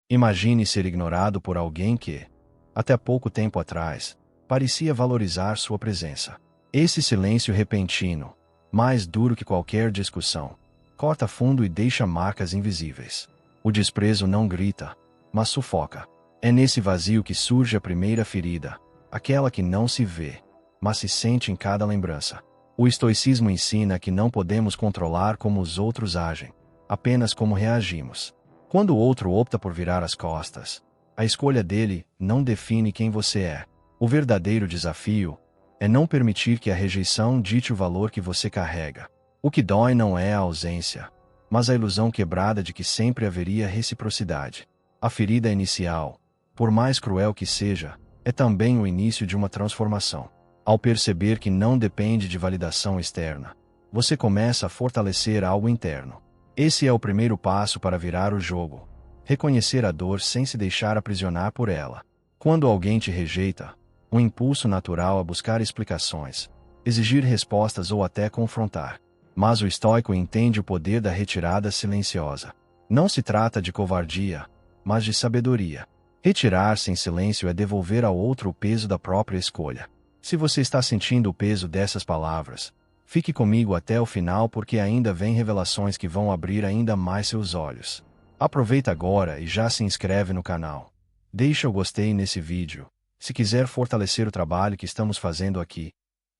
Imagine ser ignorado por alguém que, até pouco tempo atrás, parecia valorizar sua presença. Esse silêncio repentino, mais duro que qualquer discussão, corta fundo e deixa marcas invisíveis. O desprezo não grita, mas sufoca. É nesse vazio que surge a primeira ferida, aquela que não se vê, mas se sente em cada lembrança. O estoicismo ensina que não podemos controlar como os outros agem, apenas como reagimos. Quando o outro opta por virar as costas, a escolha dele não define quem você é. O verdadeiro desafio é não permitir que a rejeição dite o valor que você carrega. O que dói não é a ausência, mas a ilusão quebrada de que sempre haveria reciprocidade. A ferida inicial, por mais cruel que seja, é também o início de uma transformação. Ao perceber que não depende de validação externa, você começa a fortalecer algo interno. Esse é o primeiro passo para virar o jogo. Reconhecer a dor sem se deixar aprisionar por ela. Quando alguém te rejeita, um impulso natural a buscar explicações, exigir respostas ou até confrontar. Mas o estoico entende o poder da retirada silenciosa. Não se trata de covardia, mas de sabedoria. Retirar-se em silêncio é devolver ao outro o peso da própria escolha. Se você está sentindo o peso dessas palavras, fique comigo até o final porque ainda vem revelações que vão abrir ainda mais seus olhos. Aproveita agora e já se inscreve no canal. Deixa o gostei nesse vídeo. Se quiser fortalecer o trabalho que estamos fazendo aqui,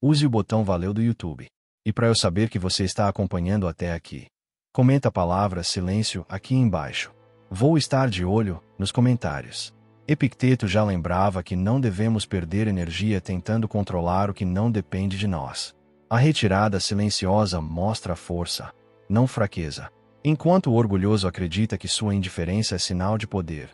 use o botão valeu do YouTube. E para eu saber que você está acompanhando até aqui, comenta a palavra silêncio aqui embaixo. Vou estar de olho nos comentários. Epicteto já lembrava que não devemos perder energia tentando controlar o que não depende de nós. A retirada silenciosa mostra força, não fraqueza. Enquanto o orgulhoso acredita que sua indiferença é sinal de poder,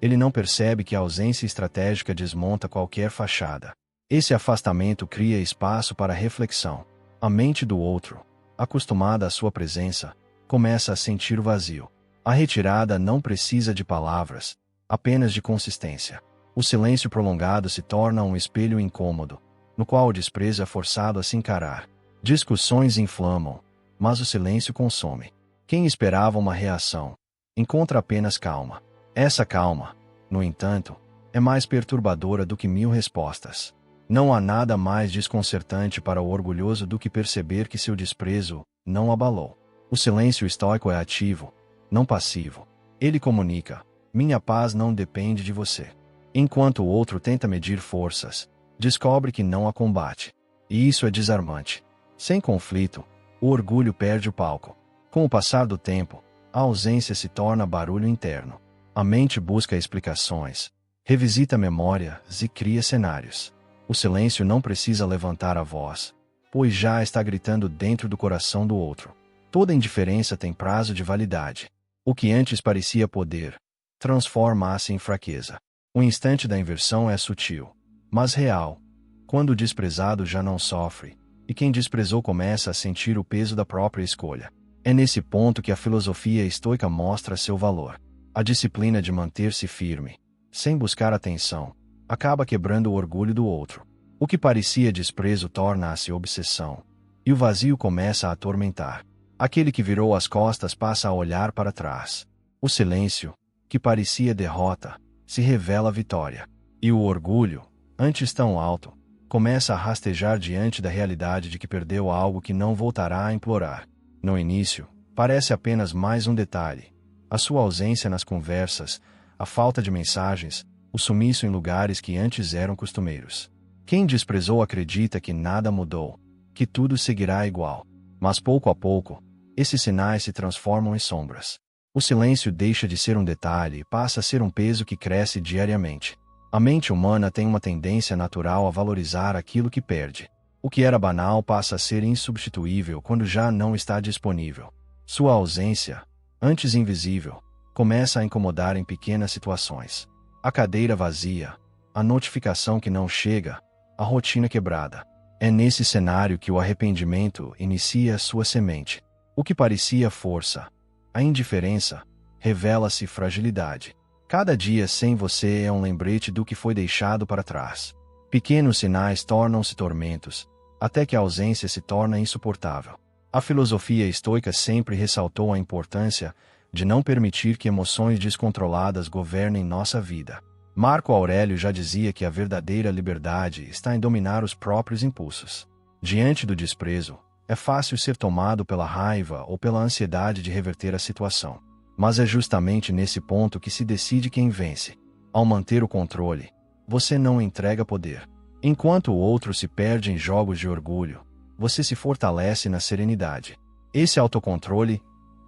ele não percebe que a ausência estratégica desmonta qualquer fachada. Esse afastamento cria espaço para reflexão. A mente do outro, acostumada à sua presença, começa a sentir o vazio. A retirada não precisa de palavras, apenas de consistência. O silêncio prolongado se torna um espelho incômodo, no qual o desprezo é forçado a se encarar. Discussões inflamam, mas o silêncio consome. Quem esperava uma reação, encontra apenas calma. Essa calma, no entanto, é mais perturbadora do que 1000 respostas. Não há nada mais desconcertante para o orgulhoso do que perceber que seu desprezo não abalou. O silêncio estoico é ativo, não passivo. Ele comunica: minha paz não depende de você. Enquanto o outro tenta medir forças, descobre que não a combate. E isso é desarmante. Sem conflito, o orgulho perde o palco. Com o passar do tempo, a ausência se torna barulho interno. A mente busca explicações, revisita memórias e cria cenários. O silêncio não precisa levantar a voz, pois já está gritando dentro do coração do outro. Toda indiferença tem prazo de validade. O que antes parecia poder, transforma-se em fraqueza. O instante da inversão é sutil, mas real, quando o desprezado já não sofre, e quem desprezou começa a sentir o peso da própria escolha. É nesse ponto que a filosofia estoica mostra seu valor. A disciplina de manter-se firme, sem buscar atenção, acaba quebrando o orgulho do outro. O que parecia desprezo torna-se obsessão, e o vazio começa a atormentar. Aquele que virou as costas passa a olhar para trás. O silêncio, que parecia derrota, se revela vitória. E o orgulho, antes tão alto, começa a rastejar diante da realidade de que perdeu algo que não voltará a implorar. No início, parece apenas mais um detalhe. A sua ausência nas conversas, a falta de mensagens, o sumiço em lugares que antes eram costumeiros. Quem desprezou acredita que nada mudou, que tudo seguirá igual. Mas pouco a pouco, esses sinais se transformam em sombras. O silêncio deixa de ser um detalhe e passa a ser um peso que cresce diariamente. A mente humana tem uma tendência natural a valorizar aquilo que perde. O que era banal passa a ser insubstituível quando já não está disponível. Sua ausência, antes invisível, começa a incomodar em pequenas situações. A cadeira vazia, a notificação que não chega, a rotina quebrada. É nesse cenário que o arrependimento inicia sua semente. O que parecia força, a indiferença, revela-se fragilidade. Cada dia sem você é um lembrete do que foi deixado para trás. Pequenos sinais tornam-se tormentos, até que a ausência se torna insuportável. A filosofia estoica sempre ressaltou a importância de não permitir que emoções descontroladas governem nossa vida. Marco Aurélio já dizia que a verdadeira liberdade está em dominar os próprios impulsos. Diante do desprezo, é fácil ser tomado pela raiva ou pela ansiedade de reverter a situação. Mas é justamente nesse ponto que se decide quem vence. Ao manter o controle, você não entrega poder. Enquanto o outro se perde em jogos de orgulho, você se fortalece na serenidade. Esse autocontrole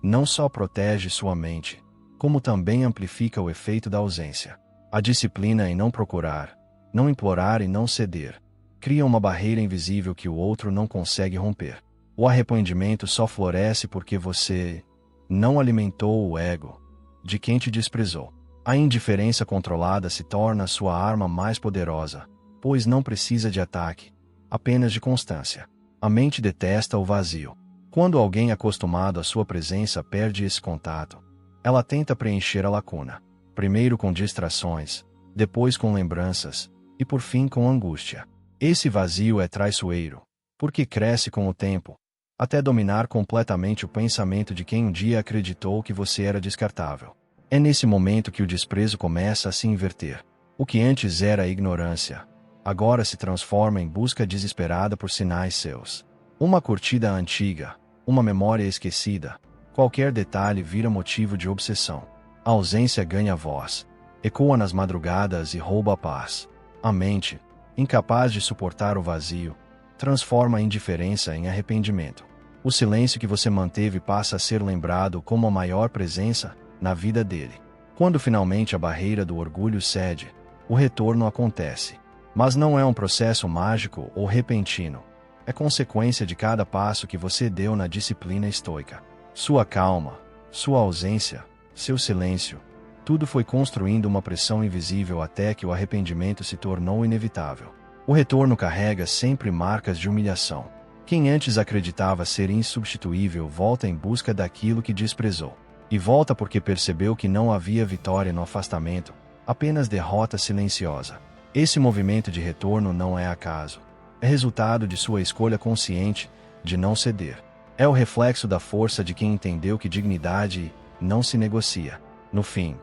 não só protege sua mente, como também amplifica o efeito da ausência. A disciplina em não procurar, não implorar e não ceder, cria uma barreira invisível que o outro não consegue romper. O arrependimento só floresce porque você não alimentou o ego de quem te desprezou. A indiferença controlada se torna sua arma mais poderosa, pois não precisa de ataque, apenas de constância. A mente detesta o vazio. Quando alguém acostumado à sua presença perde esse contato, ela tenta preencher a lacuna, primeiro com distrações, depois com lembranças, e por fim com angústia. Esse vazio é traiçoeiro, porque cresce com o tempo, até dominar completamente o pensamento de quem um dia acreditou que você era descartável. É nesse momento que o desprezo começa a se inverter. O que antes era ignorância, agora se transforma em busca desesperada por sinais seus. Uma curtida antiga, uma memória esquecida, qualquer detalhe vira motivo de obsessão. A ausência ganha voz, ecoa nas madrugadas e rouba a paz. A mente, incapaz de suportar o vazio, transforma a indiferença em arrependimento. O silêncio que você manteve passa a ser lembrado como a maior presença na vida dele. Quando finalmente a barreira do orgulho cede, o retorno acontece. Mas não é um processo mágico ou repentino. É consequência de cada passo que você deu na disciplina estoica. Sua calma, sua ausência, seu silêncio, tudo foi construindo uma pressão invisível até que o arrependimento se tornou inevitável. O retorno carrega sempre marcas de humilhação. Quem antes acreditava ser insubstituível volta em busca daquilo que desprezou. E volta porque percebeu que não havia vitória no afastamento, apenas derrota silenciosa. Esse movimento de retorno não é acaso. É resultado de sua escolha consciente de não ceder. É o reflexo da força de quem entendeu que dignidade não se negocia. No fim,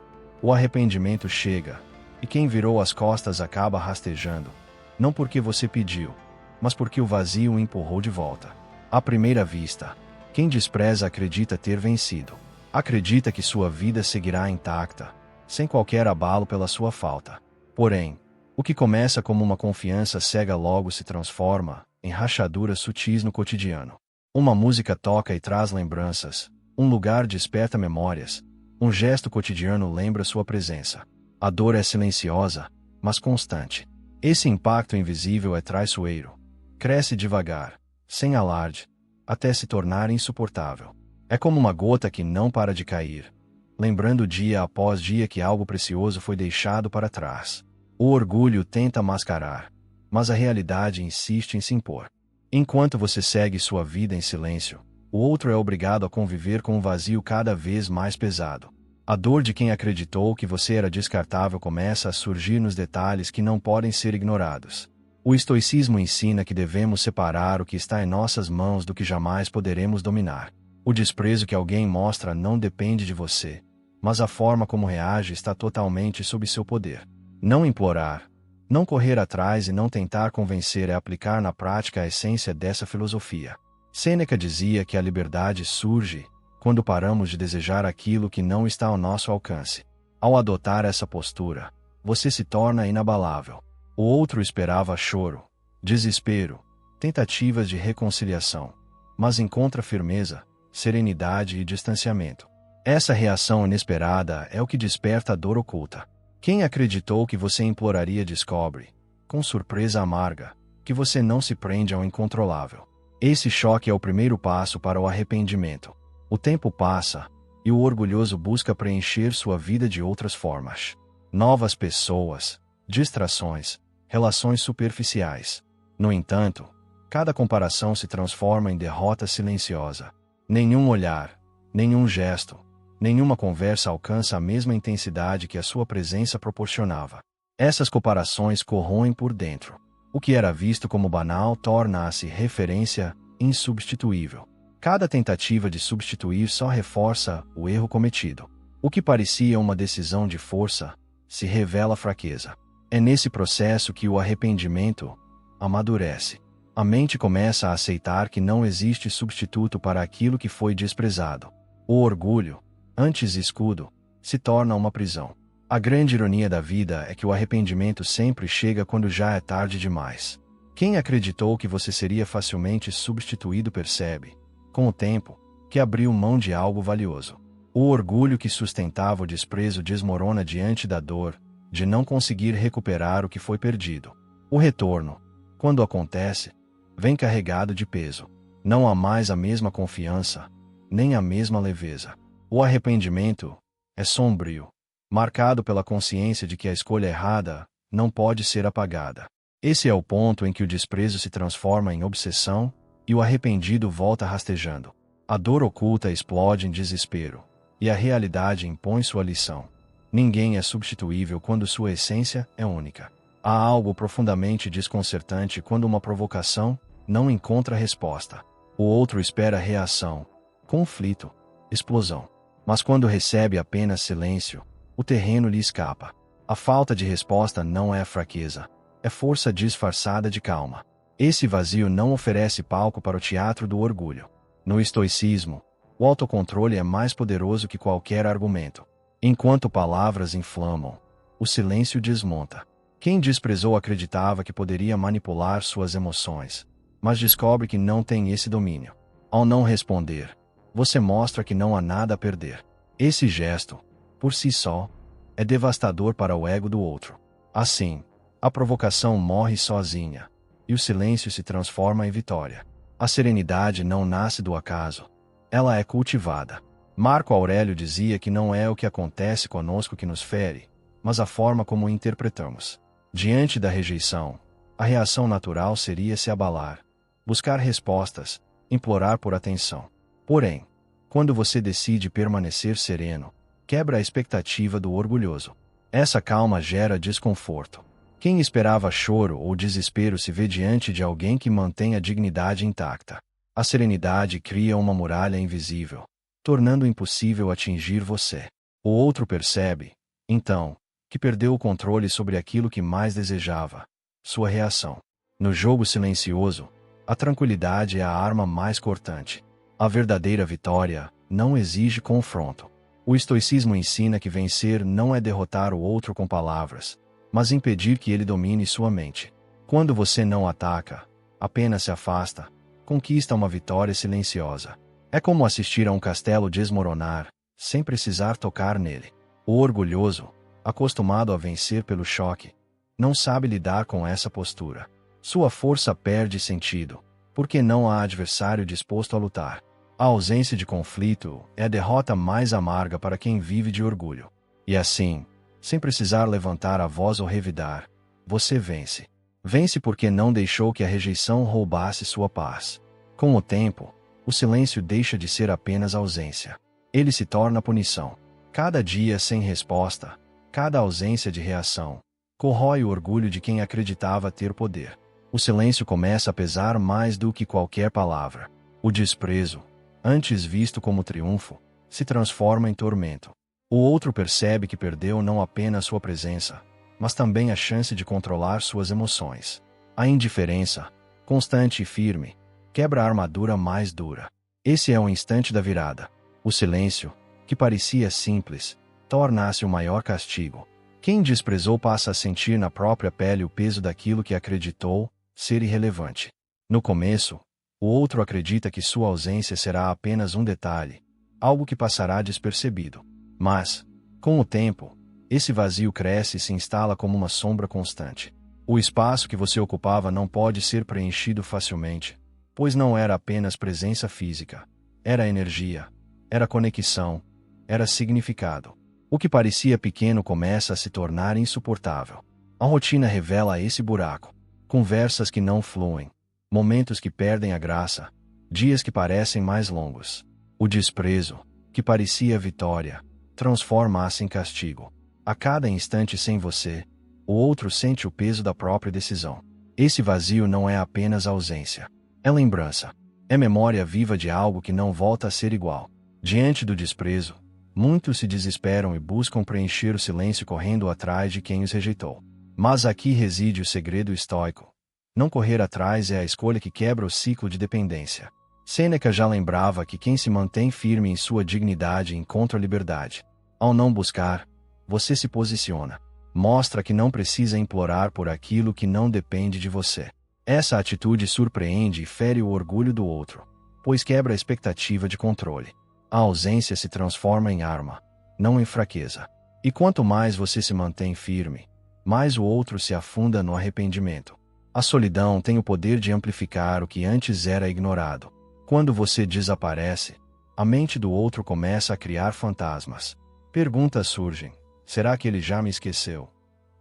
o arrependimento chega, e quem virou as costas acaba rastejando, não porque você pediu, mas porque o vazio o empurrou de volta. À primeira vista, quem despreza acredita ter vencido. Acredita que sua vida seguirá intacta, sem qualquer abalo pela sua falta. Porém, o que começa como uma confiança cega logo se transforma em rachaduras sutis no cotidiano. Uma música toca e traz lembranças, um lugar desperta memórias, um gesto cotidiano lembra sua presença. A dor é silenciosa, mas constante. Esse impacto invisível é traiçoeiro. Cresce devagar, sem alarde, até se tornar insuportável. É como uma gota que não para de cair, lembrando dia após dia que algo precioso foi deixado para trás. O orgulho tenta mascarar, mas a realidade insiste em se impor. Enquanto você segue sua vida em silêncio, o outro é obrigado a conviver com um vazio cada vez mais pesado. A dor de quem acreditou que você era descartável começa a surgir nos detalhes que não podem ser ignorados. O estoicismo ensina que devemos separar o que está em nossas mãos do que jamais poderemos dominar. O desprezo que alguém mostra não depende de você, mas a forma como reage está totalmente sob seu poder. Não implorar, não correr atrás e não tentar convencer é aplicar na prática a essência dessa filosofia. Sêneca dizia que a liberdade surge quando paramos de desejar aquilo que não está ao nosso alcance. Ao adotar essa postura, você se torna inabalável. O outro esperava choro, desespero, tentativas de reconciliação, mas encontra firmeza, serenidade e distanciamento. Essa reação inesperada é o que desperta a dor oculta. Quem acreditou que você imploraria descobre, com surpresa amarga, que você não se prende ao incontrolável. Esse choque é o primeiro passo para o arrependimento. O tempo passa, e o orgulhoso busca preencher sua vida de outras formas. Novas pessoas, distrações, relações superficiais. No entanto, cada comparação se transforma em derrota silenciosa. Nenhum olhar, nenhum gesto, nenhuma conversa alcança a mesma intensidade que a sua presença proporcionava. Essas comparações corroem por dentro. O que era visto como banal torna-se referência insubstituível. Cada tentativa de substituir só reforça o erro cometido. O que parecia uma decisão de força se revela fraqueza. É nesse processo que o arrependimento amadurece. A mente começa a aceitar que não existe substituto para aquilo que foi desprezado. O orgulho, antes escudo, se torna uma prisão. A grande ironia da vida é que o arrependimento sempre chega quando já é tarde demais. Quem acreditou que você seria facilmente substituído percebe, com o tempo, que abriu mão de algo valioso. O orgulho que sustentava o desprezo desmorona diante da dor de não conseguir recuperar o que foi perdido. O retorno, quando acontece, vem carregado de peso. Não há mais a mesma confiança, nem a mesma leveza. O arrependimento é sombrio, marcado pela consciência de que a escolha errada não pode ser apagada. Esse é o ponto em que o desprezo se transforma em obsessão e o arrependido volta rastejando. A dor oculta explode em desespero, e a realidade impõe sua lição. Ninguém é substituível quando sua essência é única. Há algo profundamente desconcertante quando uma provocação não encontra resposta. O outro espera reação, conflito, explosão. Mas quando recebe apenas silêncio, o terreno lhe escapa. A falta de resposta não é fraqueza, é força disfarçada de calma. Esse vazio não oferece palco para o teatro do orgulho. No estoicismo, o autocontrole é mais poderoso que qualquer argumento. Enquanto palavras inflamam, o silêncio desmonta. Quem desprezou acreditava que poderia manipular suas emoções, mas descobre que não tem esse domínio. Ao não responder, você mostra que não há nada a perder. Esse gesto, por si só, é devastador para o ego do outro. Assim, a provocação morre sozinha, e o silêncio se transforma em vitória. A serenidade não nasce do acaso, ela é cultivada. Marco Aurélio dizia que não é o que acontece conosco que nos fere, mas a forma como o interpretamos. Diante da rejeição, a reação natural seria se abalar, buscar respostas, implorar por atenção. Porém, quando você decide permanecer sereno, quebra a expectativa do orgulhoso. Essa calma gera desconforto. Quem esperava choro ou desespero se vê diante de alguém que mantém a dignidade intacta. A serenidade cria uma muralha invisível, tornando impossível atingir você. O outro percebe, então, que perdeu o controle sobre aquilo que mais desejava, sua reação. No jogo silencioso, a tranquilidade é a arma mais cortante. A verdadeira vitória não exige confronto. O estoicismo ensina que vencer não é derrotar o outro com palavras, mas impedir que ele domine sua mente. Quando você não ataca, apenas se afasta, conquista uma vitória silenciosa. É como assistir a um castelo desmoronar, sem precisar tocar nele. O orgulhoso, acostumado a vencer pelo choque, não sabe lidar com essa postura. Sua força perde sentido, porque não há adversário disposto a lutar. A ausência de conflito é a derrota mais amarga para quem vive de orgulho. E assim, sem precisar levantar a voz ou revidar, você vence. Vence porque não deixou que a rejeição roubasse sua paz. Com o tempo, o silêncio deixa de ser apenas ausência. Ele se torna punição. Cada dia sem resposta, cada ausência de reação, corrói o orgulho de quem acreditava ter poder. O silêncio começa a pesar mais do que qualquer palavra. O desprezo, antes visto como triunfo, se transforma em tormento. O outro percebe que perdeu não apenas sua presença, mas também a chance de controlar suas emoções. A indiferença, constante e firme, quebra a armadura mais dura. Esse é o instante da virada. O silêncio, que parecia simples, torna-se o maior castigo. Quem desprezou passa a sentir na própria pele o peso daquilo que acreditou ser irrelevante. No começo, o outro acredita que sua ausência será apenas um detalhe, algo que passará despercebido. Mas, com o tempo, esse vazio cresce e se instala como uma sombra constante. O espaço que você ocupava não pode ser preenchido facilmente, pois não era apenas presença física, era energia, era conexão, era significado. O que parecia pequeno começa a se tornar insuportável. A rotina revela esse buraco. Conversas que não fluem, momentos que perdem a graça, dias que parecem mais longos. O desprezo, que parecia vitória, transforma-se em castigo. A cada instante sem você, o outro sente o peso da própria decisão. Esse vazio não é apenas ausência. É lembrança. É memória viva de algo que não volta a ser igual. Diante do desprezo, muitos se desesperam e buscam preencher o silêncio correndo atrás de quem os rejeitou. Mas aqui reside o segredo estoico. Não correr atrás é a escolha que quebra o ciclo de dependência. Sêneca já lembrava que quem se mantém firme em sua dignidade encontra liberdade. Ao não buscar, você se posiciona. Mostra que não precisa implorar por aquilo que não depende de você. Essa atitude surpreende e fere o orgulho do outro, pois quebra a expectativa de controle. A ausência se transforma em arma, não em fraqueza. E quanto mais você se mantém firme, mais o outro se afunda no arrependimento. A solidão tem o poder de amplificar o que antes era ignorado. Quando você desaparece, a mente do outro começa a criar fantasmas. Perguntas surgem. Será que ele já me esqueceu?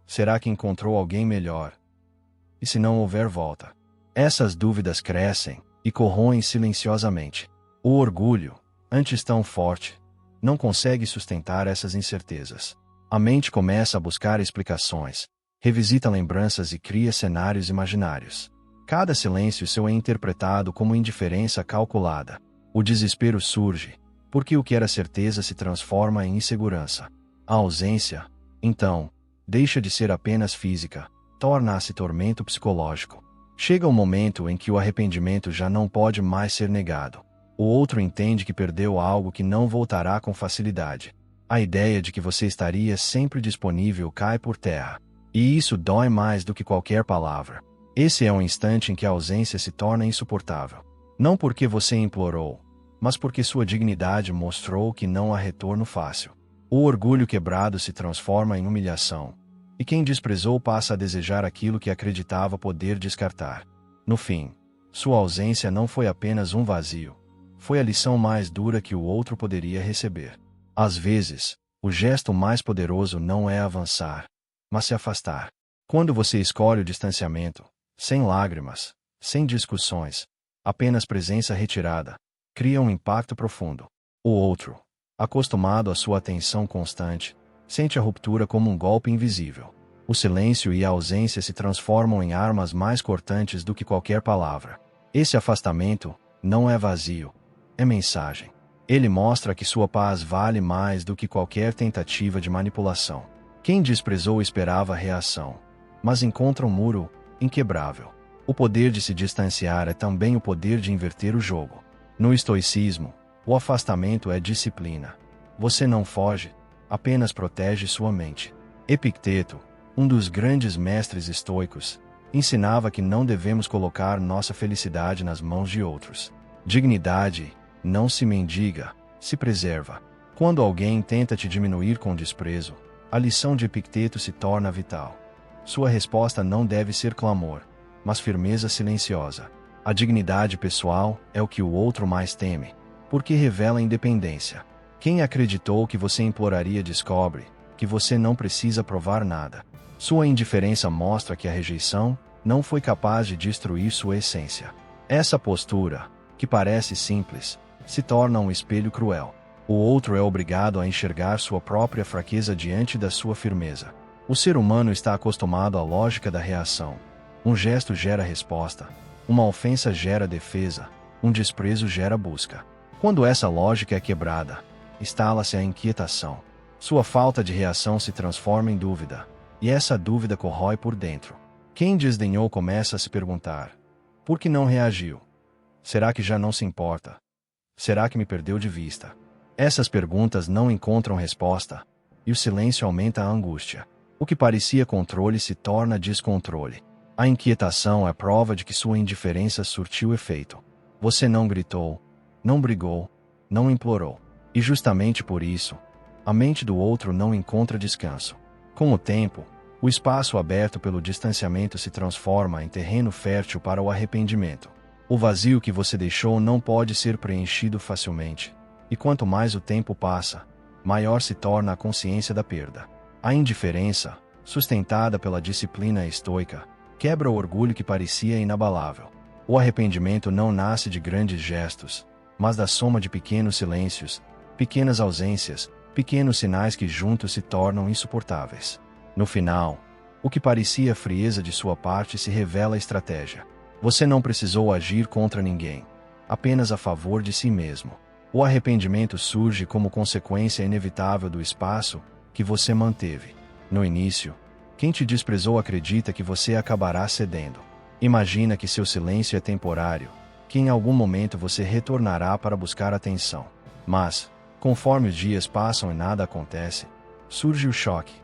Será que encontrou alguém melhor? E se não houver volta? Essas dúvidas crescem e corroem silenciosamente. O orgulho, antes tão forte, não consegue sustentar essas incertezas. A mente começa a buscar explicações, revisita lembranças e cria cenários imaginários. Cada silêncio seu é interpretado como indiferença calculada. O desespero surge, porque o que era certeza se transforma em insegurança. A ausência, então, deixa de ser apenas física, torna-se tormento psicológico. Chega um momento em que o arrependimento já não pode mais ser negado. O outro entende que perdeu algo que não voltará com facilidade. A ideia de que você estaria sempre disponível cai por terra. E isso dói mais do que qualquer palavra. Esse é um instante em que a ausência se torna insuportável. Não porque você implorou, mas porque sua dignidade mostrou que não há retorno fácil. O orgulho quebrado se transforma em humilhação. E quem desprezou passa a desejar aquilo que acreditava poder descartar. No fim, sua ausência não foi apenas um vazio. Foi a lição mais dura que o outro poderia receber. Às vezes, o gesto mais poderoso não é avançar, mas se afastar. Quando você escolhe o distanciamento, sem lágrimas, sem discussões, apenas presença retirada, cria um impacto profundo. O outro, acostumado à sua atenção constante, sente a ruptura como um golpe invisível. O silêncio e a ausência se transformam em armas mais cortantes do que qualquer palavra. Esse afastamento não é vazio, é mensagem. Ele mostra que sua paz vale mais do que qualquer tentativa de manipulação. Quem desprezou esperava a reação, mas encontra um muro inquebrável. O poder de se distanciar é também o poder de inverter o jogo. No estoicismo, o afastamento é disciplina. Você não foge, apenas protege sua mente. Epicteto, um dos grandes mestres estoicos, ensinava que não devemos colocar nossa felicidade nas mãos de outros. Dignidade não se mendiga, se preserva. Quando alguém tenta te diminuir com desprezo, a lição de Epicteto se torna vital. Sua resposta não deve ser clamor, mas firmeza silenciosa. A dignidade pessoal é o que o outro mais teme, porque revela independência. Quem acreditou que você imploraria descobre que você não precisa provar nada. Sua indiferença mostra que a rejeição não foi capaz de destruir sua essência. Essa postura, que parece simples, se torna um espelho cruel. O outro é obrigado a enxergar sua própria fraqueza diante da sua firmeza. O ser humano está acostumado à lógica da reação. Um gesto gera resposta, uma ofensa gera defesa, um desprezo gera busca. Quando essa lógica é quebrada, instala-se a inquietação. Sua falta de reação se transforma em dúvida, e essa dúvida corrói por dentro. Quem desdenhou começa a se perguntar: por que não reagiu? Será que já não se importa? Será que me perdeu de vista? Essas perguntas não encontram resposta, e o silêncio aumenta a angústia. O que parecia controle se torna descontrole. A inquietação é prova de que sua indiferença surtiu efeito. Você não gritou, não brigou, não implorou. E justamente por isso, a mente do outro não encontra descanso. Com o tempo, o espaço aberto pelo distanciamento se transforma em terreno fértil para o arrependimento. O vazio que você deixou não pode ser preenchido facilmente. E quanto mais o tempo passa, maior se torna a consciência da perda. A indiferença, sustentada pela disciplina estoica, quebra o orgulho que parecia inabalável. O arrependimento não nasce de grandes gestos, mas da soma de pequenos silêncios, pequenas ausências, pequenos sinais que juntos se tornam insuportáveis. No final, o que parecia frieza de sua parte se revela estratégia. Você não precisou agir contra ninguém. apenas a favor de si mesmo. O arrependimento surge como consequência inevitável do espaço que você manteve. No início, quem te desprezou acredita que você acabará cedendo. Imagina que seu silêncio é temporário, que em algum momento você retornará para buscar atenção. Mas, conforme os dias passam e nada acontece, surge o choque.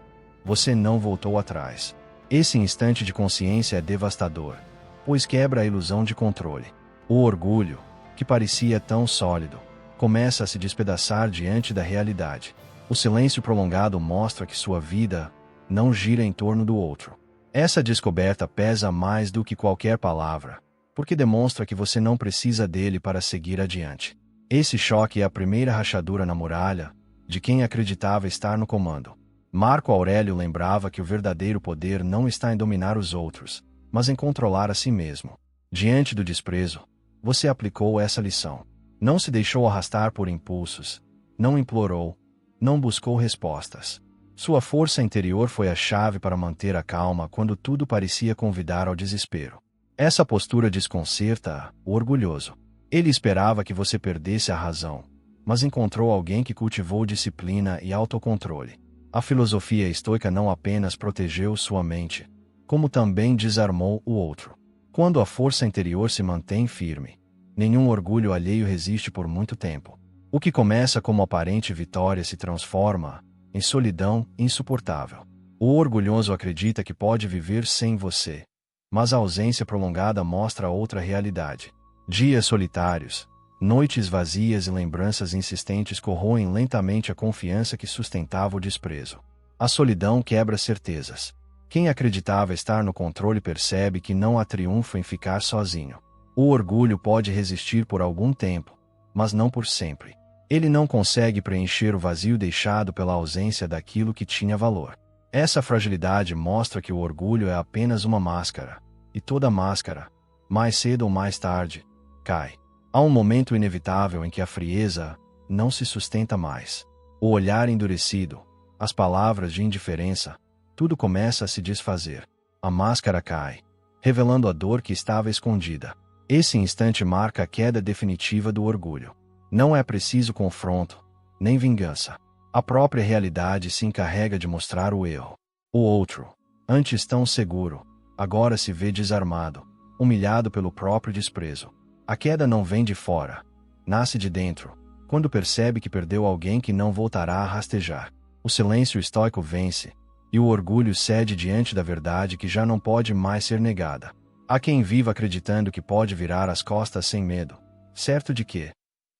Você não voltou atrás. Esse instante de consciência é devastador, pois quebra a ilusão de controle. O orgulho, que parecia tão sólido, começa a se despedaçar diante da realidade. O silêncio prolongado mostra que sua vida não gira em torno do outro. Essa descoberta pesa mais do que qualquer palavra, porque demonstra que você não precisa dele para seguir adiante. Esse choque é a primeira rachadura na muralha de quem acreditava estar no comando. Marco Aurélio lembrava que o verdadeiro poder não está em dominar os outros, mas em controlar a si mesmo. Diante do desprezo, você aplicou essa lição. Não se deixou arrastar por impulsos, não implorou, não buscou respostas. Sua força interior foi a chave para manter a calma quando tudo parecia convidar ao desespero. Essa postura desconcerta o orgulhoso. Ele esperava que você perdesse a razão, mas encontrou alguém que cultivou disciplina e autocontrole. A filosofia estoica não apenas protegeu sua mente, como também desarmou o outro. Quando a força interior se mantém firme, nenhum orgulho alheio resiste por muito tempo. O que começa como aparente vitória se transforma em solidão insuportável. O orgulhoso acredita que pode viver sem você, mas a ausência prolongada mostra outra realidade. Dias solitários, noites vazias e lembranças insistentes corroem lentamente a confiança que sustentava o desprezo. A solidão quebra certezas. Quem acreditava estar no controle percebe que não há triunfo em ficar sozinho. O orgulho pode resistir por algum tempo, mas não por sempre. Ele não consegue preencher o vazio deixado pela ausência daquilo que tinha valor. Essa fragilidade mostra que o orgulho é apenas uma máscara, e toda máscara, mais cedo ou mais tarde, cai. Há um momento inevitável em que a frieza não se sustenta mais. O olhar endurecido, as palavras de indiferença, tudo começa a se desfazer. A máscara cai, revelando a dor que estava escondida. Esse instante marca a queda definitiva do orgulho. Não é preciso confronto, nem vingança. A própria realidade se encarrega de mostrar o erro. O outro, antes tão seguro, agora se vê desarmado, humilhado pelo próprio desprezo. A queda não vem de fora, nasce de dentro, quando percebe que perdeu alguém que não voltará a rastejar. O silêncio estoico vence, e o orgulho cede diante da verdade que já não pode mais ser negada. Há quem viva acreditando que pode virar as costas sem medo, certo de que,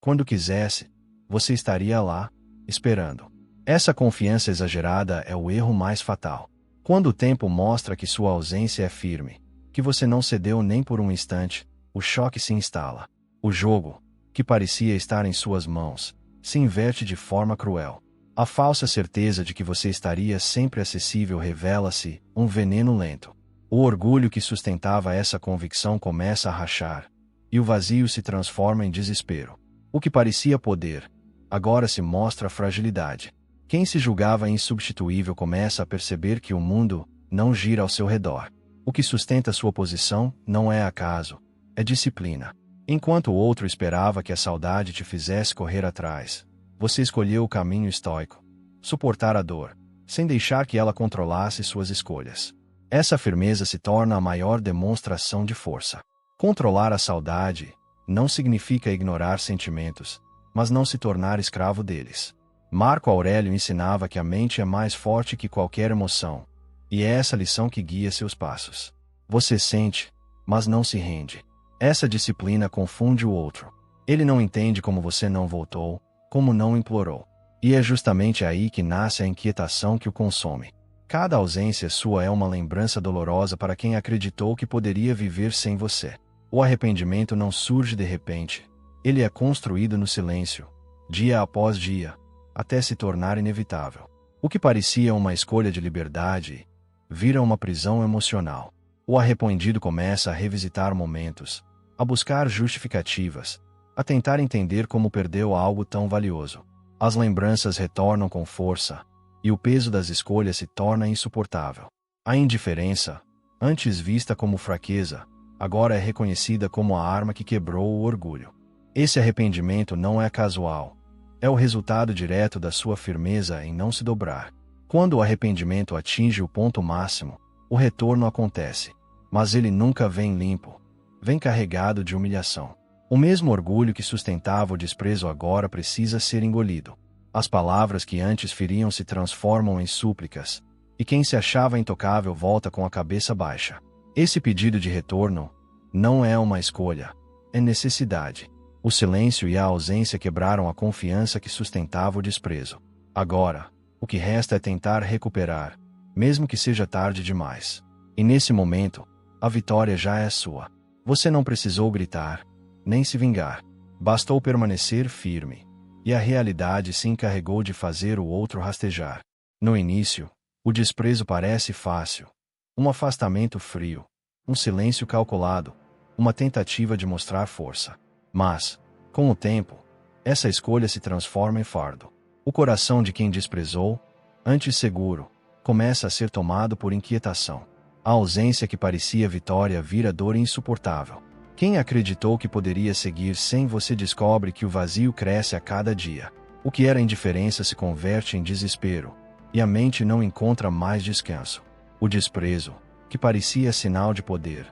quando quisesse, você estaria lá, esperando. Essa confiança exagerada é o erro mais fatal. Quando o tempo mostra que sua ausência é firme, que você não cedeu nem por um instante, o choque se instala. O jogo, que parecia estar em suas mãos, se inverte de forma cruel. A falsa certeza de que você estaria sempre acessível revela-se um veneno lento. O orgulho que sustentava essa convicção começa a rachar, e o vazio se transforma em desespero. O que parecia poder, agora se mostra fragilidade. Quem se julgava insubstituível começa a perceber que o mundo não gira ao seu redor. O que sustenta sua posição não é acaso, é disciplina. Enquanto o outro esperava que a saudade te fizesse correr atrás, você escolheu o caminho estoico. Suportar a dor, sem deixar que ela controlasse suas escolhas. Essa firmeza se torna a maior demonstração de força. Controlar a saudade não significa ignorar sentimentos, mas não se tornar escravo deles. Marco Aurélio ensinava que a mente é mais forte que qualquer emoção, e é essa lição que guia seus passos. Você sente, mas não se rende. Essa disciplina confunde o outro. Ele não entende como você não voltou, como não implorou. E é justamente aí que nasce a inquietação que o consome. Cada ausência sua é uma lembrança dolorosa para quem acreditou que poderia viver sem você. O arrependimento não surge de repente. Ele é construído no silêncio, dia após dia, até se tornar inevitável. O que parecia uma escolha de liberdade vira uma prisão emocional. O arrependido começa a revisitar momentos, a buscar justificativas, a tentar entender como perdeu algo tão valioso. As lembranças retornam com força, e o peso das escolhas se torna insuportável. A indiferença, antes vista como fraqueza, agora é reconhecida como a arma que quebrou o orgulho. Esse arrependimento não é casual. É o resultado direto da sua firmeza em não se dobrar. Quando o arrependimento atinge o ponto máximo, o retorno acontece. Mas ele nunca vem limpo. Vem carregado de humilhação. O mesmo orgulho que sustentava o desprezo agora precisa ser engolido. As palavras que antes feriam se transformam em súplicas, e quem se achava intocável volta com a cabeça baixa. Esse pedido de retorno não é uma escolha, é necessidade. O silêncio e a ausência quebraram a confiança que sustentava o desprezo. Agora, o que resta é tentar recuperar, mesmo que seja tarde demais. E nesse momento, a vitória já é sua. Você não precisou gritar, nem se vingar. Bastou permanecer firme. E a realidade se encarregou de fazer o outro rastejar. No início, o desprezo parece fácil. Um afastamento frio, um silêncio calculado, uma tentativa de mostrar força. Mas, com o tempo, essa escolha se transforma em fardo. O coração de quem desprezou, antes seguro, começa a ser tomado por inquietação. A ausência que parecia vitória vira dor insuportável. Quem acreditou que poderia seguir sem você descobre que o vazio cresce a cada dia. O que era indiferença se converte em desespero, e a mente não encontra mais descanso. O desprezo, que parecia sinal de poder,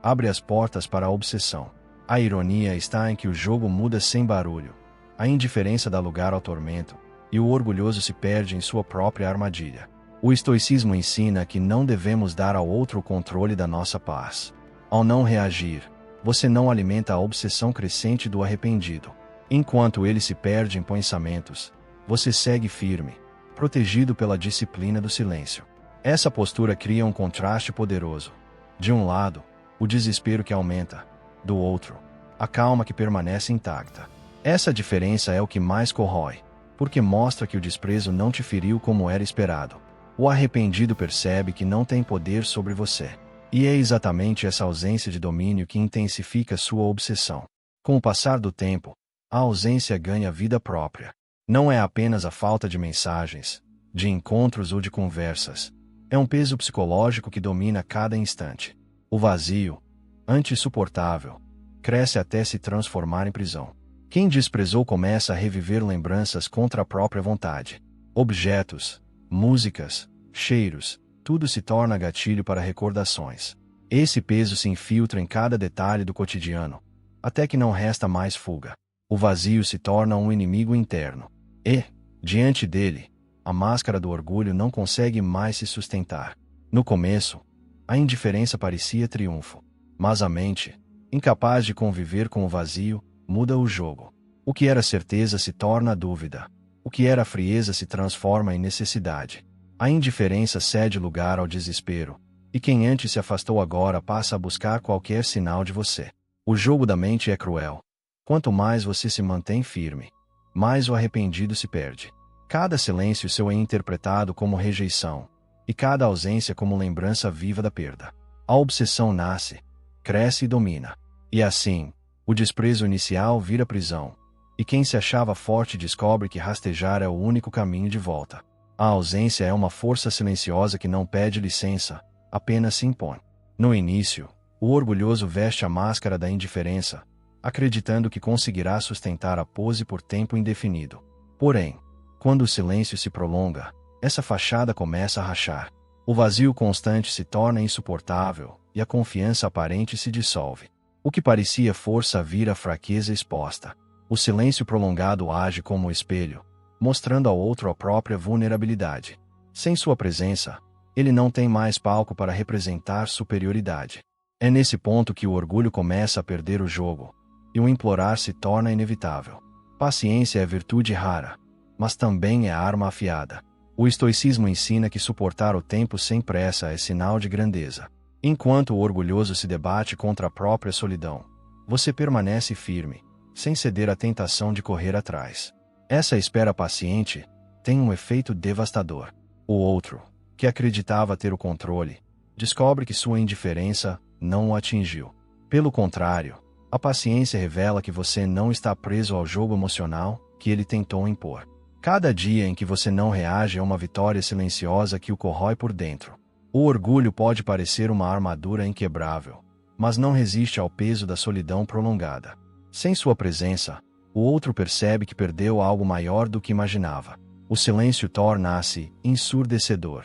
abre as portas para a obsessão. A ironia está em que o jogo muda sem barulho. A indiferença dá lugar ao tormento, e o orgulhoso se perde em sua própria armadilha. O estoicismo ensina que não devemos dar ao outro o controle da nossa paz. Ao não reagir, você não alimenta a obsessão crescente do arrependido. Enquanto ele se perde em pensamentos, você segue firme, protegido pela disciplina do silêncio. Essa postura cria um contraste poderoso. De um lado, o desespero que aumenta. Do outro, a calma que permanece intacta. Essa diferença é o que mais corrói, porque mostra que o desprezo não te feriu como era esperado. O arrependido percebe que não tem poder sobre você. E é exatamente essa ausência de domínio que intensifica sua obsessão. Com o passar do tempo, a ausência ganha vida própria. Não é apenas a falta de mensagens, de encontros ou de conversas. É um peso psicológico que domina cada instante. O vazio, antes suportável, cresce até se transformar em prisão. Quem desprezou começa a reviver lembranças contra a própria vontade. Objetos, músicas, cheiros, tudo se torna gatilho para recordações. Esse peso se infiltra em cada detalhe do cotidiano, até que não resta mais fuga. O vazio se torna um inimigo interno. E, diante dele, a máscara do orgulho não consegue mais se sustentar. No começo, a indiferença parecia triunfo. Mas a mente, incapaz de conviver com o vazio, muda o jogo. O que era certeza se torna dúvida. O que era frieza se transforma em necessidade. A indiferença cede lugar ao desespero, e quem antes se afastou agora passa a buscar qualquer sinal de você. O jogo da mente é cruel. Quanto mais você se mantém firme, mais o arrependido se perde. Cada silêncio seu é interpretado como rejeição, e cada ausência como lembrança viva da perda. A obsessão nasce, cresce e domina. E assim, o desprezo inicial vira prisão, e quem se achava forte descobre que rastejar é o único caminho de volta. A ausência é uma força silenciosa que não pede licença, apenas se impõe. No início, o orgulhoso veste a máscara da indiferença, acreditando que conseguirá sustentar a pose por tempo indefinido. Porém, quando o silêncio se prolonga, essa fachada começa a rachar. O vazio constante se torna insuportável, e a confiança aparente se dissolve. O que parecia força vira fraqueza exposta. O silêncio prolongado age como um espelho, mostrando ao outro a própria vulnerabilidade. Sem sua presença, ele não tem mais palco para representar superioridade. É nesse ponto que o orgulho começa a perder o jogo, e o implorar se torna inevitável. Paciência é virtude rara, mas também é arma afiada. O estoicismo ensina que suportar o tempo sem pressa é sinal de grandeza. Enquanto o orgulhoso se debate contra a própria solidão, você permanece firme, sem ceder à tentação de correr atrás. Essa espera paciente tem um efeito devastador. O outro, que acreditava ter o controle, descobre que sua indiferença não o atingiu. Pelo contrário, a paciência revela que você não está preso ao jogo emocional que ele tentou impor. Cada dia em que você não reage é uma vitória silenciosa que o corrói por dentro. O orgulho pode parecer uma armadura inquebrável, mas não resiste ao peso da solidão prolongada. Sem sua presença, o outro percebe que perdeu algo maior do que imaginava. O silêncio torna-se ensurdecedor,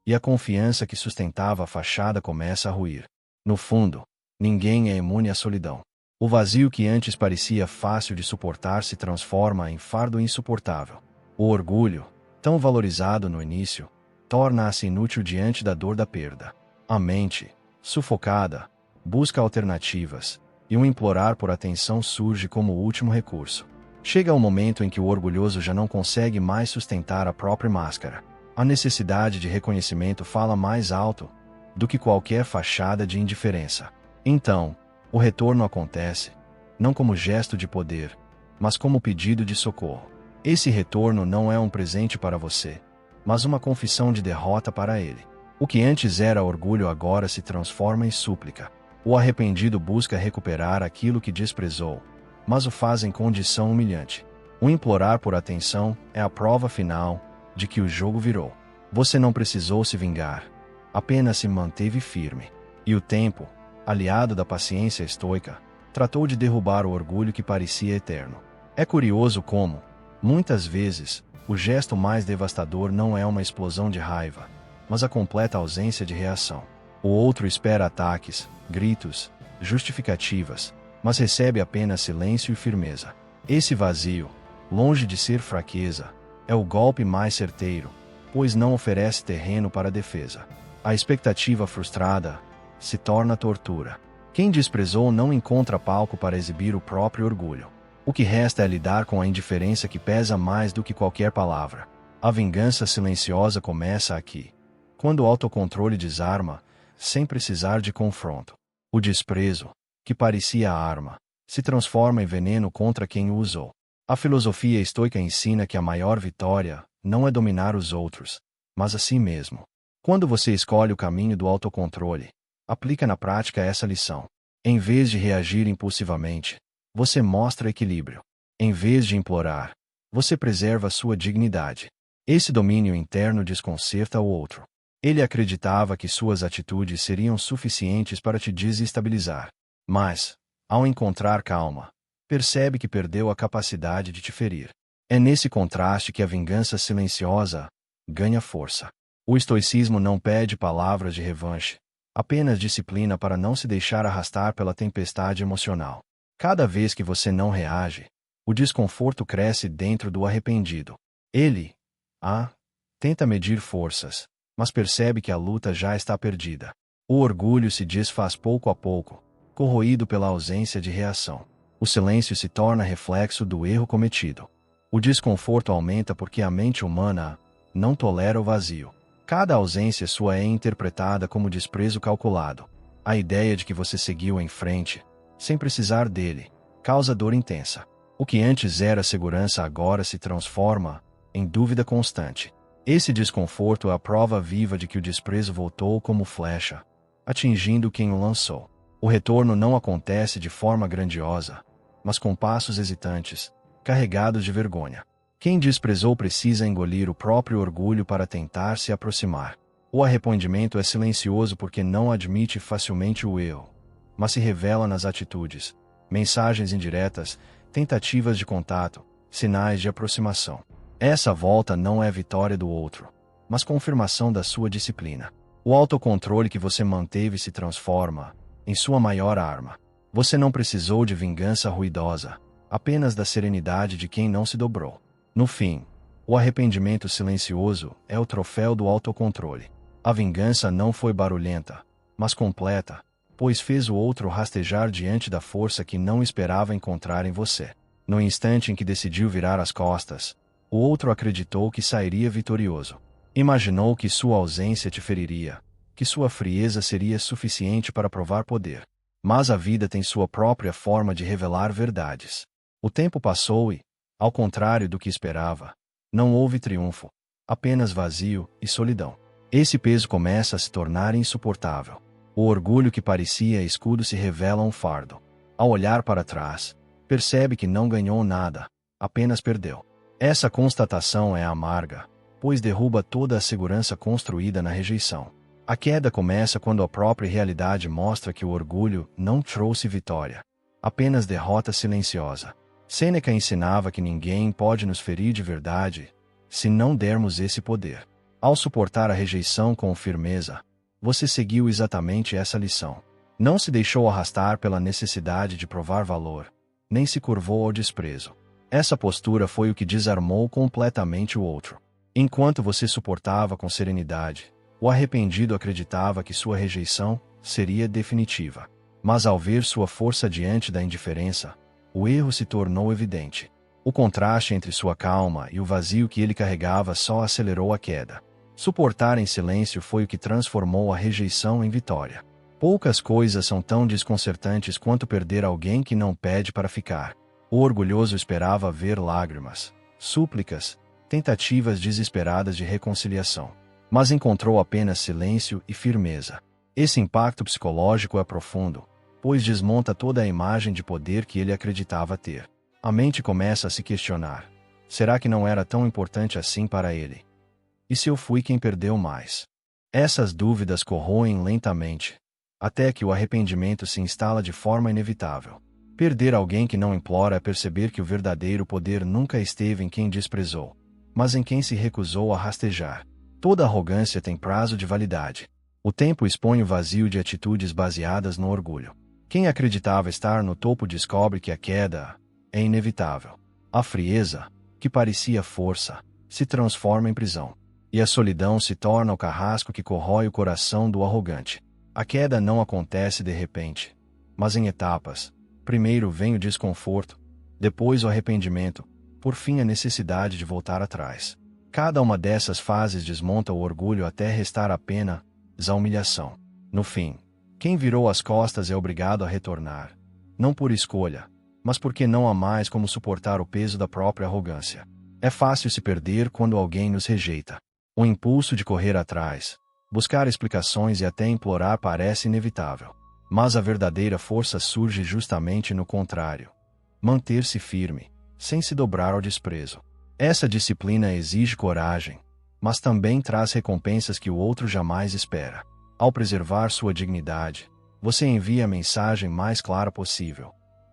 e a confiança que sustentava a fachada começa a ruir. No fundo, ninguém é imune à solidão. O vazio que antes parecia fácil de suportar se transforma em fardo insuportável. O orgulho, tão valorizado no início, torna-se inútil diante da dor da perda. A mente, sufocada, busca alternativas, e um implorar por atenção surge como último recurso. Chega o momento em que o orgulhoso já não consegue mais sustentar a própria máscara. A necessidade de reconhecimento fala mais alto do que qualquer fachada de indiferença. Então, o retorno acontece, não como gesto de poder, mas como pedido de socorro. Esse retorno não é um presente para você, mas uma confissão de derrota para ele. O que antes era orgulho agora se transforma em súplica. O arrependido busca recuperar aquilo que desprezou, mas o faz em condição humilhante. O implorar por atenção é a prova final de que o jogo virou. Você não precisou se vingar, apenas se manteve firme. E o tempo, aliado da paciência estoica, tratou de derrubar o orgulho que parecia eterno. É curioso como, muitas vezes, o gesto mais devastador não é uma explosão de raiva, mas a completa ausência de reação. O outro espera ataques, gritos, justificativas, mas recebe apenas silêncio e firmeza. Esse vazio, longe de ser fraqueza, é o golpe mais certeiro, pois não oferece terreno para a defesa. A expectativa frustrada se torna tortura. Quem desprezou não encontra palco para exibir o próprio orgulho. O que resta é lidar com a indiferença que pesa mais do que qualquer palavra. A vingança silenciosa começa aqui, quando o autocontrole desarma, sem precisar de confronto. O desprezo, que parecia arma, se transforma em veneno contra quem o usou. A filosofia estoica ensina que a maior vitória não é dominar os outros, mas a si mesmo. Quando você escolhe o caminho do autocontrole, aplica na prática essa lição. Em vez de reagir impulsivamente, você mostra equilíbrio. Em vez de implorar, você preserva sua dignidade. Esse domínio interno desconcerta o outro. Ele acreditava que suas atitudes seriam suficientes para te desestabilizar. Mas, ao encontrar calma, percebe que perdeu a capacidade de te ferir. É nesse contraste que a vingança silenciosa ganha força. O estoicismo não pede palavras de revanche, apenas disciplina para não se deixar arrastar pela tempestade emocional. Cada vez que você não reage, o desconforto cresce dentro do arrependido. Ele, tenta medir forças, mas percebe que a luta já está perdida. O orgulho se desfaz pouco a pouco, corroído pela ausência de reação. O silêncio se torna reflexo do erro cometido. O desconforto aumenta porque a mente humana não tolera o vazio. Cada ausência sua é interpretada como desprezo calculado. A ideia de que você seguiu em frente, sem precisar dele, causa dor intensa. O que antes era segurança agora se transforma em dúvida constante. Esse desconforto é a prova viva de que o desprezo voltou como flecha, atingindo quem o lançou. O retorno não acontece de forma grandiosa, mas com passos hesitantes, carregados de vergonha. Quem desprezou precisa engolir o próprio orgulho para tentar se aproximar. O arrependimento é silencioso porque não admite facilmente o erro, mas se revela nas atitudes, mensagens indiretas, tentativas de contato, sinais de aproximação. Essa volta não é vitória do outro, mas confirmação da sua disciplina. O autocontrole que você manteve se transforma em sua maior arma. Você não precisou de vingança ruidosa, apenas da serenidade de quem não se dobrou. No fim, o arrependimento silencioso é o troféu do autocontrole. A vingança não foi barulhenta, mas completa, pois fez o outro rastejar diante da força que não esperava encontrar em você. No instante em que decidiu virar as costas, o outro acreditou que sairia vitorioso. Imaginou que sua ausência te feriria, que sua frieza seria suficiente para provar poder. Mas a vida tem sua própria forma de revelar verdades. O tempo passou e, ao contrário do que esperava, não houve triunfo, apenas vazio e solidão. Esse peso começa a se tornar insuportável. O orgulho que parecia escudo se revela um fardo. Ao olhar para trás, percebe que não ganhou nada, apenas perdeu. Essa constatação é amarga, pois derruba toda a segurança construída na rejeição. A queda começa quando a própria realidade mostra que o orgulho não trouxe vitória. apenas derrota silenciosa. Sêneca ensinava que ninguém pode nos ferir de verdade se não dermos esse poder. Ao suportar a rejeição com firmeza, você seguiu exatamente essa lição. Não se deixou arrastar pela necessidade de provar valor, nem se curvou ao desprezo. Essa postura foi o que desarmou completamente o outro. Enquanto você suportava com serenidade, o arrependido acreditava que sua rejeição seria definitiva. Mas ao ver sua força diante da indiferença, o erro se tornou evidente. O contraste entre sua calma e o vazio que ele carregava só acelerou a queda. Suportar em silêncio foi o que transformou a rejeição em vitória. Poucas coisas são tão desconcertantes quanto perder alguém que não pede para ficar. O orgulhoso esperava ver lágrimas, súplicas, tentativas desesperadas de reconciliação. Mas encontrou apenas silêncio e firmeza. Esse impacto psicológico é profundo, pois desmonta toda a imagem de poder que ele acreditava ter. A mente começa a se questionar: será que não era tão importante assim para ele? E se eu fui quem perdeu mais? Essas dúvidas corroem lentamente, até que o arrependimento se instala de forma inevitável. Perder alguém que não implora é perceber que o verdadeiro poder nunca esteve em quem desprezou, mas em quem se recusou a rastejar. Toda arrogância tem prazo de validade. O tempo expõe o vazio de atitudes baseadas no orgulho. Quem acreditava estar no topo descobre que a queda é inevitável. A frieza, que parecia força, se transforma em prisão. E a solidão se torna o carrasco que corrói o coração do arrogante. A queda não acontece de repente, mas em etapas. Primeiro vem o desconforto, depois o arrependimento, por fim a necessidade de voltar atrás. Cada uma dessas fases desmonta o orgulho até restar apenas a humilhação. No fim, quem virou as costas é obrigado a retornar, não por escolha, mas porque não há mais como suportar o peso da própria arrogância. É fácil se perder quando alguém nos rejeita. O impulso de correr atrás, buscar explicações e até implorar parece inevitável. Mas a verdadeira força surge justamente no contrário. Manter-se firme, sem se dobrar ao desprezo. Essa disciplina exige coragem, mas também traz recompensas que o outro jamais espera. Ao preservar sua dignidade, você envia a mensagem mais clara possível: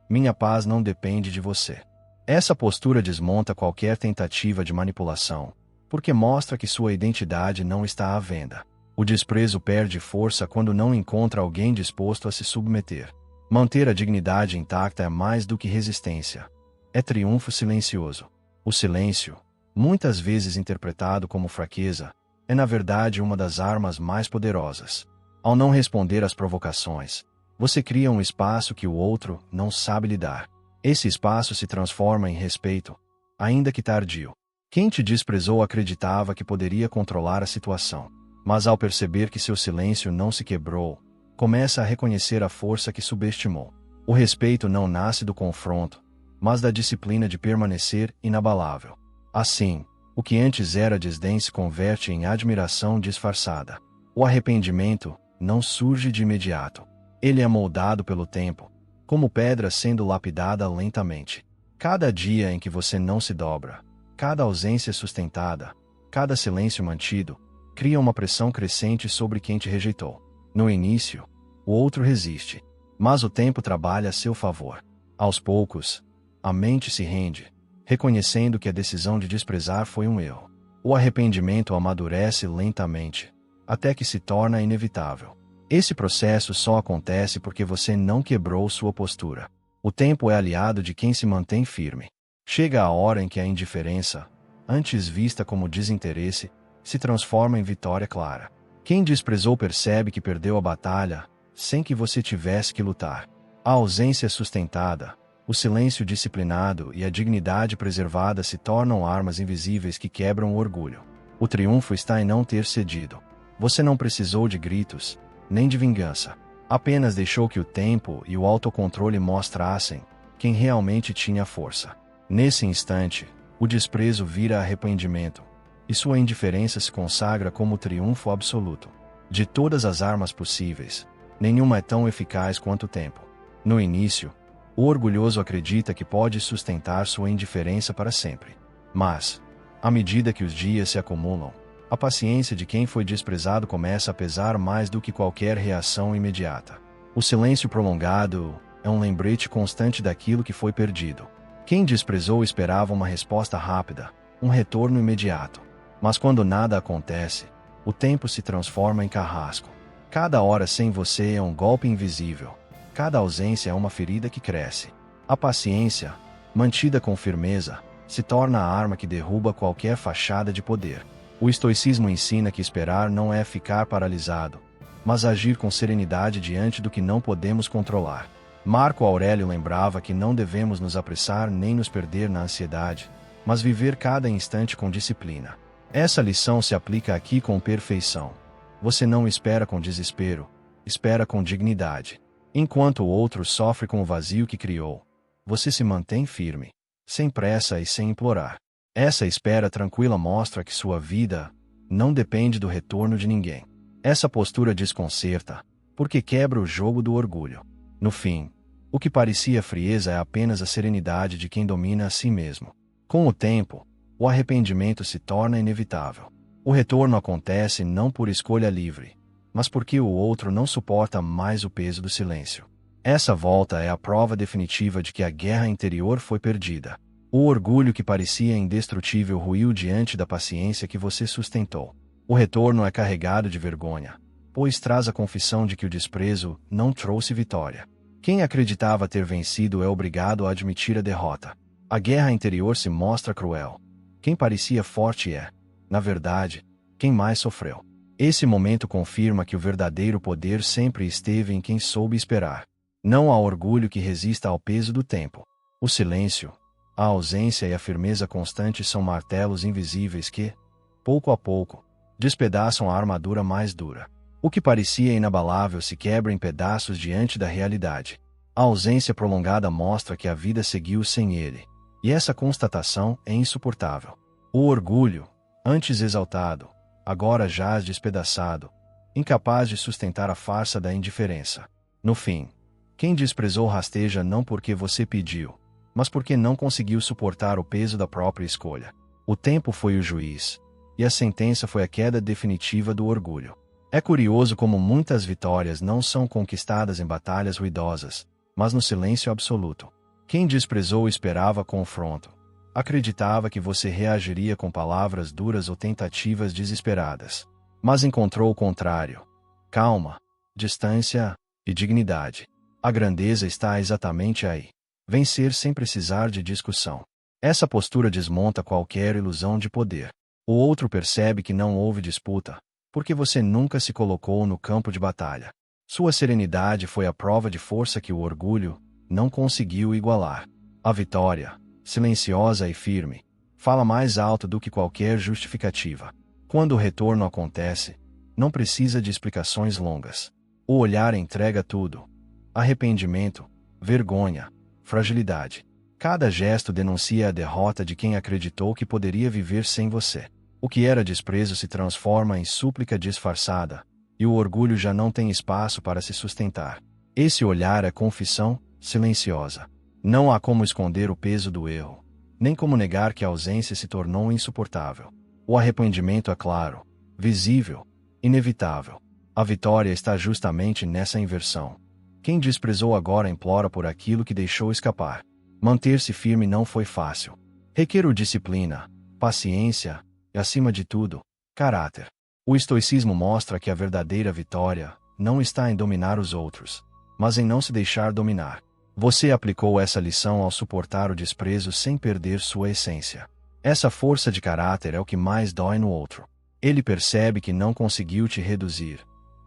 minha paz não depende de você. Essa postura desmonta qualquer tentativa de manipulação, porque mostra que sua identidade não está à venda. O desprezo perde força quando não encontra alguém disposto a se submeter. Manter a dignidade intacta é mais do que resistência. É triunfo silencioso. O silêncio, muitas vezes interpretado como fraqueza, é na verdade uma das armas mais poderosas. Ao não responder às provocações, você cria um espaço que o outro não sabe lhe dar. Esse espaço se transforma em respeito, ainda que tardio. Quem te desprezou acreditava que poderia controlar a situação, mas ao perceber que seu silêncio não se quebrou, começa a reconhecer a força que subestimou. O respeito não nasce do confronto, mas da disciplina de permanecer inabalável. Assim, o que antes era desdém se converte em admiração disfarçada. O arrependimento não surge de imediato. Ele é moldado pelo tempo, como pedra sendo lapidada lentamente. Cada dia em que você não se dobra, cada ausência sustentada, cada silêncio mantido, cria uma pressão crescente sobre quem te rejeitou. No início, o outro resiste, mas o tempo trabalha a seu favor. Aos poucos, a mente se rende, reconhecendo que a decisão de desprezar foi um erro. O arrependimento amadurece lentamente, até que se torna inevitável. Esse processo só acontece porque você não quebrou sua postura. O tempo é aliado de quem se mantém firme. Chega a hora em que a indiferença, antes vista como desinteresse, se transforma em vitória clara. Quem desprezou percebe que perdeu a batalha, sem que você tivesse que lutar. A ausência sustentada, o silêncio disciplinado e a dignidade preservada se tornam armas invisíveis que quebram o orgulho. O triunfo está em não ter cedido. Você não precisou de gritos, nem de vingança. Apenas deixou que o tempo e o autocontrole mostrassem quem realmente tinha força. Nesse instante, o desprezo vira arrependimento, e sua indiferença se consagra como o triunfo absoluto. De todas as armas possíveis, nenhuma é tão eficaz quanto o tempo. No início, o orgulhoso acredita que pode sustentar sua indiferença para sempre. Mas, à medida que os dias se acumulam, a paciência de quem foi desprezado começa a pesar mais do que qualquer reação imediata. O silêncio prolongado é um lembrete constante daquilo que foi perdido. Quem desprezou esperava uma resposta rápida, um retorno imediato. Mas quando nada acontece, o tempo se transforma em carrasco. Cada hora sem você é um golpe invisível. Cada ausência é uma ferida que cresce. A paciência, mantida com firmeza, se torna a arma que derruba qualquer fachada de poder. O estoicismo ensina que esperar não é ficar paralisado, mas agir com serenidade diante do que não podemos controlar. Marco Aurélio lembrava que não devemos nos apressar nem nos perder na ansiedade, mas viver cada instante com disciplina. Essa lição se aplica aqui com perfeição. Você não espera com desespero, espera com dignidade. Enquanto o outro sofre com o vazio que criou, você se mantém firme, sem pressa e sem implorar. Essa espera tranquila mostra que sua vida não depende do retorno de ninguém. Essa postura desconcerta, porque quebra o jogo do orgulho. No fim, o que parecia frieza é apenas a serenidade de quem domina a si mesmo. Com o tempo, o arrependimento se torna inevitável. O retorno acontece não por escolha livre, mas porque o outro não suporta mais o peso do silêncio. Essa volta é a prova definitiva de que a guerra interior foi perdida. O orgulho que parecia indestrutível ruiu diante da paciência que você sustentou. O retorno é carregado de vergonha, pois traz a confissão de que o desprezo não trouxe vitória. Quem acreditava ter vencido é obrigado a admitir a derrota. A guerra interior se mostra cruel. Quem parecia forte é, na verdade, quem mais sofreu. Esse momento confirma que o verdadeiro poder sempre esteve em quem soube esperar. Não há orgulho que resista ao peso do tempo. O silêncio, a ausência e a firmeza constante são martelos invisíveis que, pouco a pouco, despedaçam a armadura mais dura. O que parecia inabalável se quebra em pedaços diante da realidade. A ausência prolongada mostra que a vida seguiu sem ele, e essa constatação é insuportável. O orgulho, antes exaltado, agora jaz despedaçado, incapaz de sustentar a farsa da indiferença. No fim, quem desprezou rasteja não porque você pediu, mas porque não conseguiu suportar o peso da própria escolha. O tempo foi o juiz, e a sentença foi a queda definitiva do orgulho. É curioso como muitas vitórias não são conquistadas em batalhas ruidosas, mas no silêncio absoluto. Quem desprezou esperava confronto. Acreditava que você reagiria com palavras duras ou tentativas desesperadas. Mas encontrou o contrário. Calma, distância e dignidade. A grandeza está exatamente aí. Vencer sem precisar de discussão. Essa postura desmonta qualquer ilusão de poder. O outro percebe que não houve disputa, porque você nunca se colocou no campo de batalha. Sua serenidade foi a prova de força que o orgulho não conseguiu igualar. A vitória, silenciosa e firme, fala mais alto do que qualquer justificativa. Quando o retorno acontece, não precisa de explicações longas. O olhar entrega tudo. Arrependimento, vergonha, fragilidade. Cada gesto denuncia a derrota de quem acreditou que poderia viver sem você. O que era desprezo se transforma em súplica disfarçada, e o orgulho já não tem espaço para se sustentar. Esse olhar é confissão silenciosa. Não há como esconder o peso do erro, nem como negar que a ausência se tornou insuportável. O arrependimento é claro, visível, inevitável. A vitória está justamente nessa inversão. Quem desprezou agora implora por aquilo que deixou escapar. Manter-se firme não foi fácil. Requer disciplina, paciência e, acima de tudo, caráter. O estoicismo mostra que a verdadeira vitória não está em dominar os outros, mas em não se deixar dominar. Você aplicou essa lição ao suportar o desprezo sem perder sua essência. Essa força de caráter é o que mais dói no outro. Ele percebe que não conseguiu te reduzir,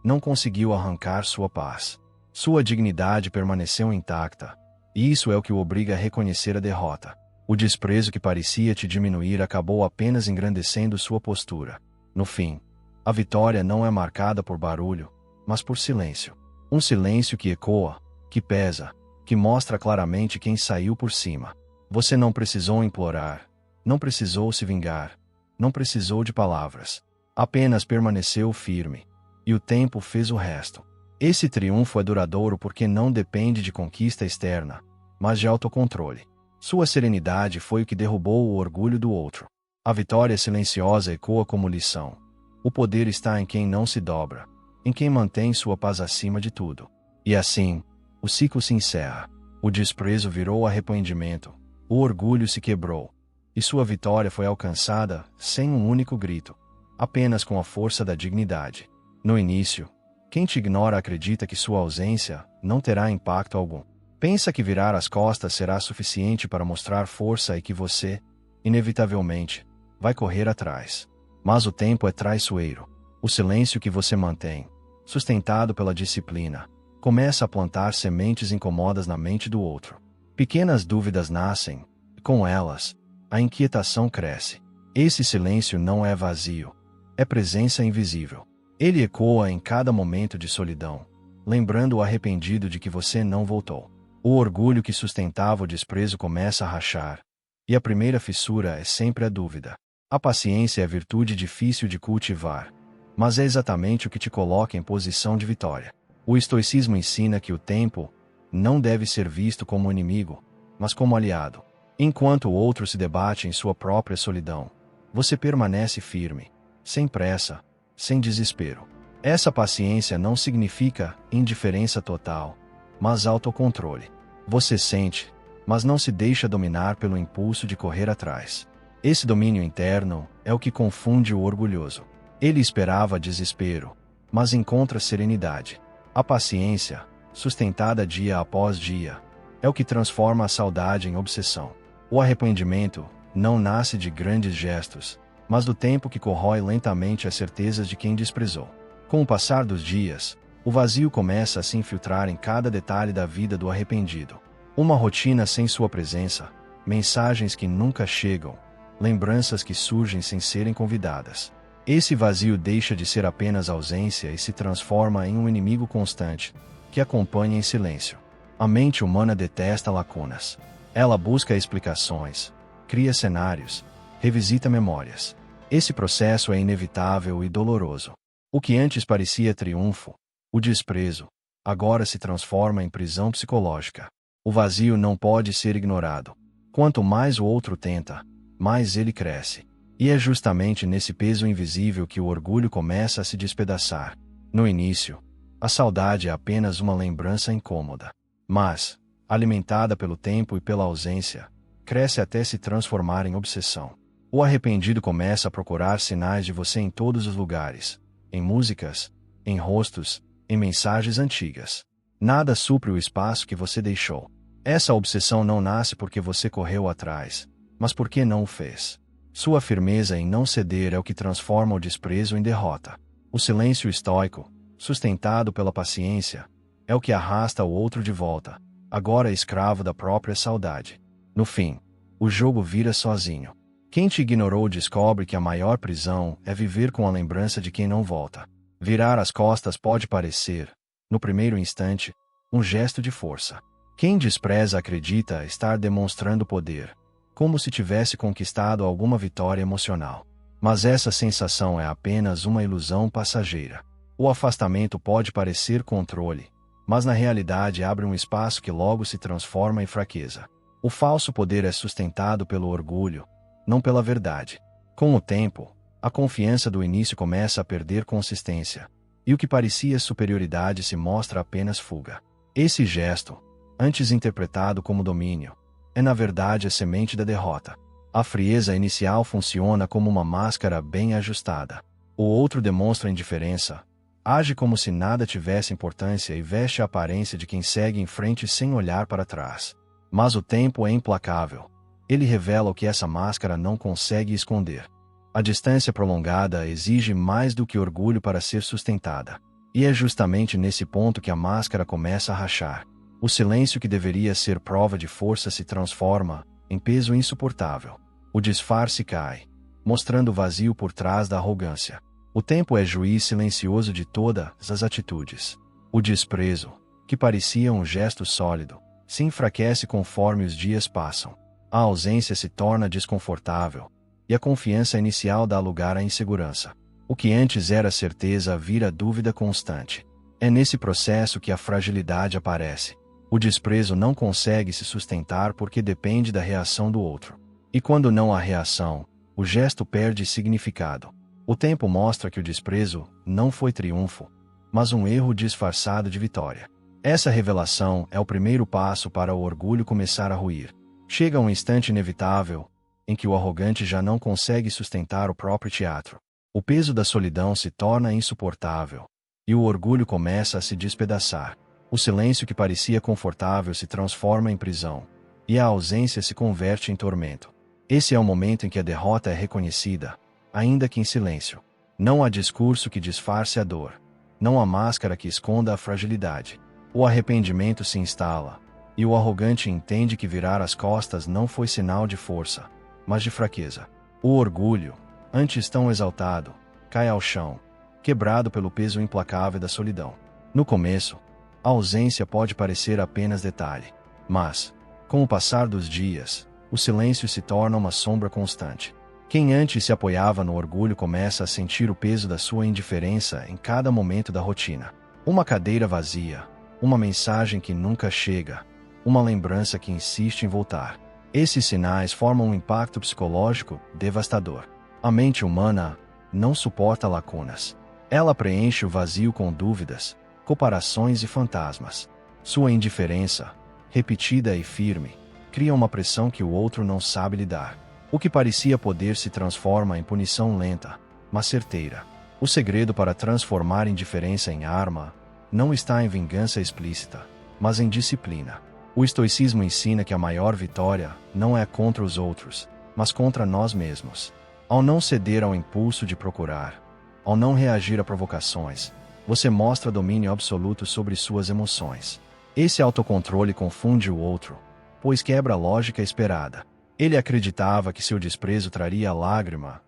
não conseguiu arrancar sua paz. Sua dignidade permaneceu intacta, e isso é o que o obriga a reconhecer a derrota. O desprezo que parecia te diminuir acabou apenas engrandecendo sua postura. No fim, a vitória não é marcada por barulho, mas por silêncio. Um silêncio que ecoa, que pesa, que mostra claramente quem saiu por cima. Você não precisou implorar, não precisou se vingar, não precisou de palavras. Apenas permaneceu firme, e o tempo fez o resto. Esse triunfo é duradouro porque não depende de conquista externa, mas de autocontrole. Sua serenidade foi o que derrubou o orgulho do outro. A vitória silenciosa ecoa como lição. O poder está em quem não se dobra, em quem mantém sua paz acima de tudo. E assim, o O ciclo se encerra. O desprezo virou arrependimento. O orgulho se quebrou. E sua vitória foi alcançada sem um único grito, apenas com a força da dignidade. No início, quem te ignora acredita que sua ausência não terá impacto algum. Pensa que virar as costas será suficiente para mostrar força e que você, inevitavelmente, vai correr atrás. Mas o tempo é traiçoeiro. O silêncio que você mantém, sustentado pela disciplina, começa a plantar sementes incomodas na mente do outro. Pequenas dúvidas nascem, e com elas, a inquietação cresce. Esse silêncio não é vazio, é presença invisível. Ele ecoa em cada momento de solidão, lembrando o arrependido de que você não voltou. O orgulho que sustentava o desprezo começa a rachar, e a primeira fissura é sempre a dúvida. A paciência é virtude difícil de cultivar, mas é exatamente o que te coloca em posição de vitória. O estoicismo ensina que o tempo não deve ser visto como inimigo, mas como aliado. Enquanto o outro se debate em sua própria solidão, você permanece firme, sem pressa, sem desespero. Essa paciência não significa indiferença total, mas autocontrole. Você sente, mas não se deixa dominar pelo impulso de correr atrás. Esse domínio interno é o que confunde o orgulhoso. Ele esperava desespero, mas encontra serenidade. A paciência, sustentada dia após dia, é o que transforma a saudade em obsessão. O arrependimento não nasce de grandes gestos, mas do tempo que corrói lentamente as certezas de quem desprezou. Com o passar dos dias, o vazio começa a se infiltrar em cada detalhe da vida do arrependido. Uma rotina sem sua presença, mensagens que nunca chegam, lembranças que surgem sem serem convidadas. Esse vazio deixa de ser apenas ausência e se transforma em um inimigo constante, que acompanha em silêncio. A mente humana detesta lacunas. Ela busca explicações, cria cenários, revisita memórias. Esse processo é inevitável e doloroso. O que antes parecia triunfo, o desprezo, agora se transforma em prisão psicológica. O vazio não pode ser ignorado. Quanto mais o outro tenta, mais ele cresce. E é justamente nesse peso invisível que o orgulho começa a se despedaçar. No início, a saudade é apenas uma lembrança incômoda. Mas, alimentada pelo tempo e pela ausência, cresce até se transformar em obsessão. O arrependido começa a procurar sinais de você em todos os lugares, em músicas, em rostos, em mensagens antigas. Nada supre o espaço que você deixou. Essa obsessão não nasce porque você correu atrás, mas porque não o fez. Sua firmeza em não ceder é o que transforma o desprezo em derrota. O silêncio estoico, sustentado pela paciência, é o que arrasta o outro de volta, agora escravo da própria saudade. No fim, o jogo vira sozinho. Quem te ignorou descobre que a maior prisão é viver com a lembrança de quem não volta. Virar as costas pode parecer, no primeiro instante, um gesto de força. Quem despreza acredita estar demonstrando poder, como se tivesse conquistado alguma vitória emocional. Mas essa sensação é apenas uma ilusão passageira. O afastamento pode parecer controle, mas na realidade abre um espaço que logo se transforma em fraqueza. O falso poder é sustentado pelo orgulho, não pela verdade. Com o tempo, a confiança do início começa a perder consistência, e o que parecia superioridade se mostra apenas fuga. Esse gesto, antes interpretado como domínio, é na verdade a semente da derrota. A frieza inicial funciona como uma máscara bem ajustada. O outro demonstra indiferença, age como se nada tivesse importância e veste a aparência de quem segue em frente sem olhar para trás. Mas o tempo é implacável. Ele revela o que essa máscara não consegue esconder. A distância prolongada exige mais do que orgulho para ser sustentada. E é justamente nesse ponto que a máscara começa a rachar. O silêncio que deveria ser prova de força se transforma em peso insuportável. O disfarce cai, mostrando o vazio por trás da arrogância. O tempo é juiz silencioso de todas as atitudes. O desprezo, que parecia um gesto sólido, se enfraquece conforme os dias passam. A ausência se torna desconfortável, e a confiança inicial dá lugar à insegurança. O que antes era certeza vira dúvida constante. É nesse processo que a fragilidade aparece. O desprezo não consegue se sustentar porque depende da reação do outro. E quando não há reação, o gesto perde significado. O tempo mostra que o desprezo não foi triunfo, mas um erro disfarçado de vitória. Essa revelação é o primeiro passo para o orgulho começar a ruir. Chega um instante inevitável em que o arrogante já não consegue sustentar o próprio teatro. O peso da solidão se torna insuportável e o orgulho começa a se despedaçar. O silêncio que parecia confortável se transforma em prisão e a ausência se converte em tormento. Esse é o momento em que a derrota é reconhecida, ainda que em silêncio. Não há discurso que disfarce a dor. Não há máscara que esconda a fragilidade. O arrependimento se instala, e o arrogante entende que virar as costas não foi sinal de força, mas de fraqueza. O orgulho, antes tão exaltado, cai ao chão, quebrado pelo peso implacável da solidão. No começo, a ausência pode parecer apenas detalhe, mas, com o passar dos dias, o silêncio se torna uma sombra constante. Quem antes se apoiava no orgulho começa a sentir o peso da sua indiferença em cada momento da rotina. Uma cadeira vazia, uma mensagem que nunca chega, uma lembrança que insiste em voltar. Esses sinais formam um impacto psicológico devastador. A mente humana não suporta lacunas. Ela preenche o vazio com dúvidas, comparações e fantasmas. Sua indiferença, repetida e firme, cria uma pressão que o outro não sabe lidar. O que parecia poder se transforma em punição lenta, mas certeira. O segredo para transformar indiferença em arma não está em vingança explícita, mas em disciplina. O estoicismo ensina que a maior vitória não é contra os outros, mas contra nós mesmos. Ao não ceder ao impulso de procurar, ao não reagir a provocações, você mostra domínio absoluto sobre suas emoções. Esse autocontrole confunde o outro, pois quebra a lógica esperada. Ele acreditava que seu desprezo traria lágrimas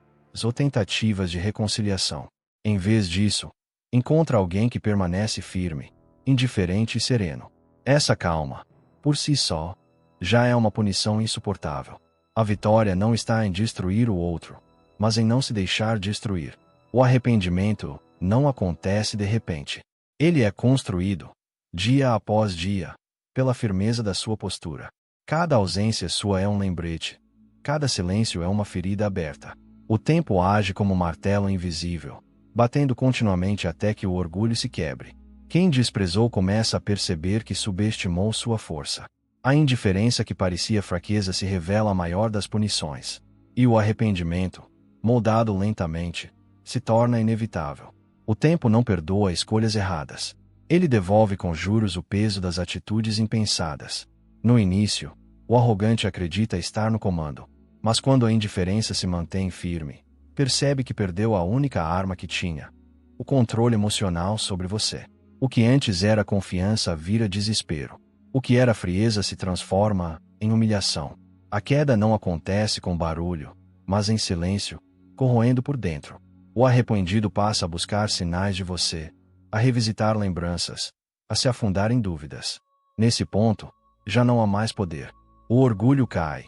ou tentativas de reconciliação. Em vez disso, encontra alguém que permanece firme, indiferente e sereno. Essa calma, por si só, já é uma punição insuportável. A vitória não está em destruir o outro, mas em não se deixar destruir. O arrependimento não acontece de repente. Ele é construído, dia após dia, pela firmeza da sua postura. Cada ausência sua é um lembrete. Cada silêncio é uma ferida aberta. O tempo age como um martelo invisível, batendo continuamente até que o orgulho se quebre. Quem desprezou começa a perceber que subestimou sua força. A indiferença que parecia fraqueza se revela a maior das punições. E o arrependimento, moldado lentamente, se torna inevitável. O tempo não perdoa escolhas erradas. Ele devolve com juros o peso das atitudes impensadas. No início, o arrogante acredita estar no comando, mas quando a indiferença se mantém firme, percebe que perdeu a única arma que tinha: o controle emocional sobre você. O que antes era confiança vira desespero. O que era frieza se transforma em humilhação. A queda não acontece com barulho, mas em silêncio, corroendo por dentro. O arrependido passa a buscar sinais de você, a revisitar lembranças, a se afundar em dúvidas. Nesse ponto, já não há mais poder. O orgulho cai,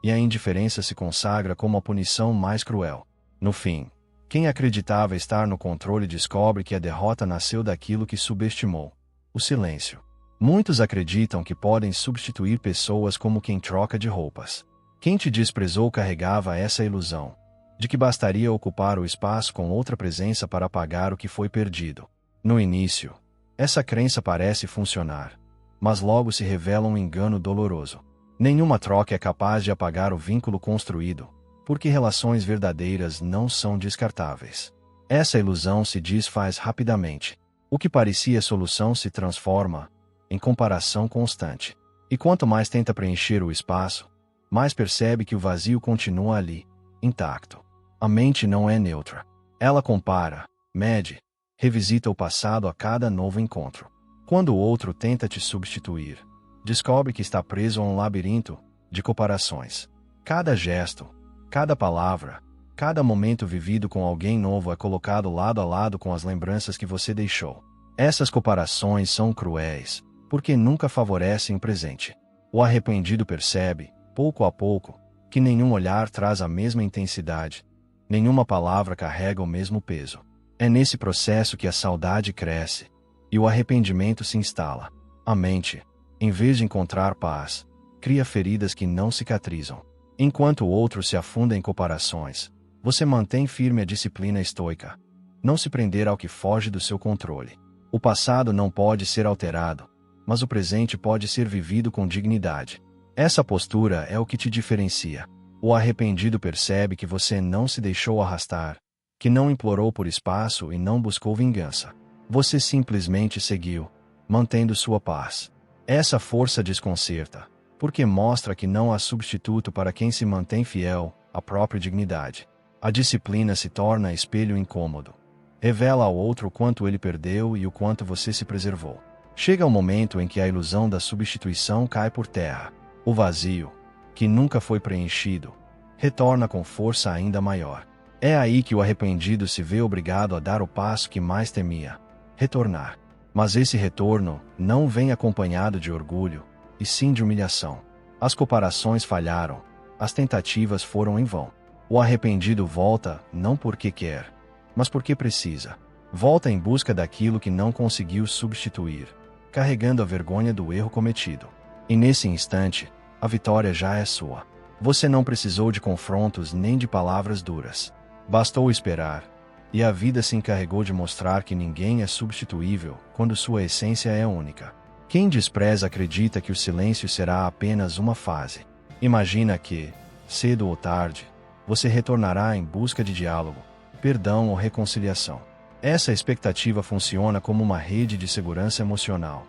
e a indiferença se consagra como a punição mais cruel. No fim, quem acreditava estar no controle descobre que a derrota nasceu daquilo que subestimou: o silêncio. Muitos acreditam que podem substituir pessoas como quem troca de roupas. Quem te desprezou carregava essa ilusão, de que bastaria ocupar o espaço com outra presença para apagar o que foi perdido. No início, essa crença parece funcionar, mas logo se revela um engano doloroso. Nenhuma troca é capaz de apagar o vínculo construído, porque relações verdadeiras não são descartáveis. Essa ilusão se desfaz rapidamente. O que parecia solução se transforma em comparação constante. E quanto mais tenta preencher o espaço, mais percebe que o vazio continua ali, intacto. A mente não é neutra. Ela compara, mede, revisita o passado a cada novo encontro. Quando o outro tenta te substituir, descobre que está preso a um labirinto de comparações. Cada gesto, cada palavra, cada momento vivido com alguém novo é colocado lado a lado com as lembranças que você deixou. Essas comparações são cruéis, porque nunca favorecem o presente. O arrependido percebe, pouco a pouco, que nenhum olhar traz a mesma intensidade, nenhuma palavra carrega o mesmo peso. É nesse processo que a saudade cresce e o arrependimento se instala. A mente, em vez de encontrar paz, cria feridas que não cicatrizam. Enquanto o outro se afunda em comparações, você mantém firme a disciplina estoica. Não se prender ao que foge do seu controle. O passado não pode ser alterado, mas o presente pode ser vivido com dignidade. Essa postura é o que te diferencia. O arrependido percebe que você não se deixou arrastar, que não implorou por espaço e não buscou vingança. Você simplesmente seguiu, mantendo sua paz. Essa força desconcerta, porque mostra que não há substituto para quem se mantém fiel à própria dignidade. A disciplina se torna espelho incômodo. Revela ao outro o quanto ele perdeu e o quanto você se preservou. Chega o momento em que a ilusão da substituição cai por terra. O vazio, que nunca foi preenchido, retorna com força ainda maior. É aí que o arrependido se vê obrigado a dar o passo que mais temia: retornar. Mas esse retorno não vem acompanhado de orgulho, e sim de humilhação. As comparações falharam, as tentativas foram em vão. O arrependido volta não porque quer, mas porque precisa. Volta em busca daquilo que não conseguiu substituir, carregando a vergonha do erro cometido. E nesse instante, a vitória já é sua. Você não precisou de confrontos nem de palavras duras. Bastou esperar, e a vida se encarregou de mostrar que ninguém é substituível quando sua essência é única. Quem despreza acredita que o silêncio será apenas uma fase. Imagina que, cedo ou tarde, você retornará em busca de diálogo, perdão ou reconciliação. Essa expectativa funciona como uma rede de segurança emocional.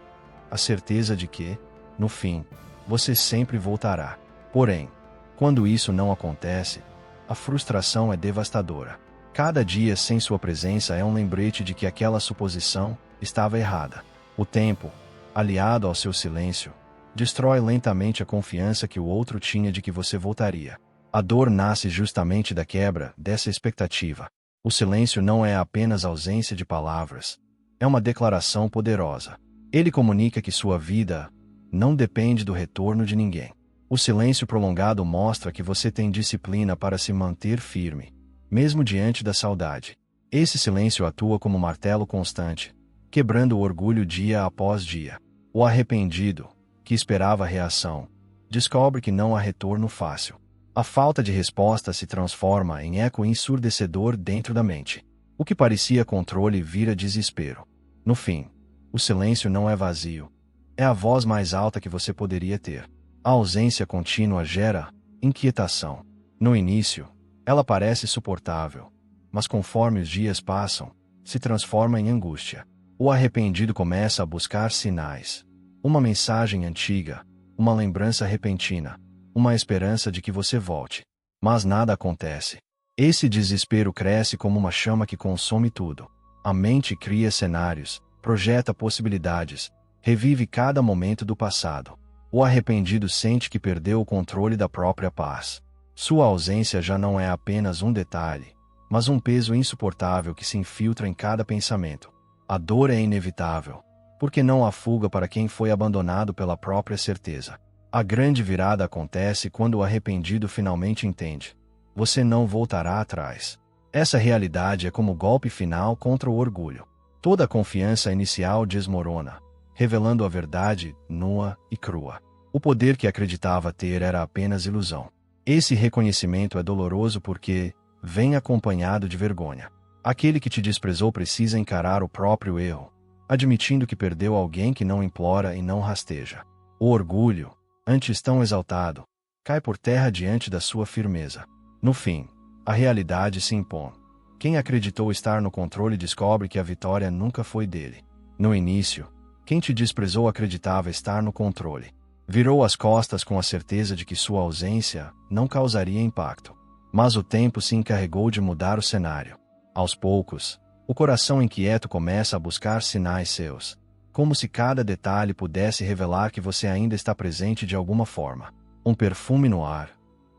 A certeza de que, no fim, você sempre voltará. Porém, quando isso não acontece, a frustração é devastadora. Cada dia sem sua presença é um lembrete de que aquela suposição estava errada. O tempo, aliado ao seu silêncio, destrói lentamente a confiança que o outro tinha de que você voltaria. A dor nasce justamente da quebra dessa expectativa. O silêncio não é apenas ausência de palavras. É uma declaração poderosa. Ele comunica que sua vida não depende do retorno de ninguém. O silêncio prolongado mostra que você tem disciplina para se manter firme, mesmo diante da saudade. Esse silêncio atua como martelo constante, quebrando o orgulho dia após dia. O arrependido, que esperava a reação, descobre que não há retorno fácil. A falta de resposta se transforma em eco ensurdecedor dentro da mente. O que parecia controle vira desespero. No fim, o silêncio não é vazio. É a voz mais alta que você poderia ter. A ausência contínua gera inquietação. No início, ela parece suportável, mas conforme os dias passam, se transforma em angústia. O arrependido começa a buscar sinais. Uma mensagem antiga, uma lembrança repentina, uma esperança de que você volte. Mas nada acontece. Esse desespero cresce como uma chama que consome tudo. A mente cria cenários, projeta possibilidades, revive cada momento do passado. O arrependido sente que perdeu o controle da própria paz. Sua ausência já não é apenas um detalhe, mas um peso insuportável que se infiltra em cada pensamento. A dor é inevitável, porque não há fuga para quem foi abandonado pela própria certeza. A grande virada acontece quando o arrependido finalmente entende: você não voltará atrás. Essa realidade é como o golpe final contra o orgulho. Toda a confiança inicial desmorona, revelando a verdade nua e crua. O poder que acreditava ter era apenas ilusão. Esse reconhecimento é doloroso porque vem acompanhado de vergonha. Aquele que te desprezou precisa encarar o próprio erro, admitindo que perdeu alguém que não implora e não rasteja. O orgulho, antes tão exaltado, cai por terra diante da sua firmeza. No fim, a realidade se impõe. Quem acreditou estar no controle descobre que a vitória nunca foi dele. No início, quem te desprezou acreditava estar no controle. Virou as costas com a certeza de que sua ausência não causaria impacto. Mas o tempo se encarregou de mudar o cenário. Aos poucos, o coração inquieto começa a buscar sinais seus, como se cada detalhe pudesse revelar que você ainda está presente de alguma forma. Um perfume no ar,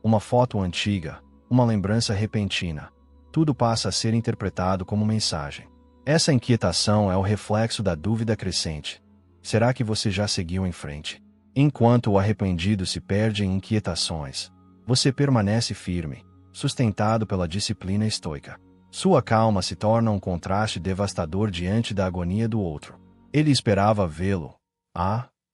uma foto antiga, uma lembrança repentina. Tudo passa a ser interpretado como mensagem. Essa inquietação é o reflexo da dúvida crescente. Será que você já seguiu em frente? Enquanto o arrependido se perde em inquietações, você permanece firme, sustentado pela disciplina estoica. Sua calma se torna um contraste devastador diante da agonia do outro. Ele esperava vê-lo,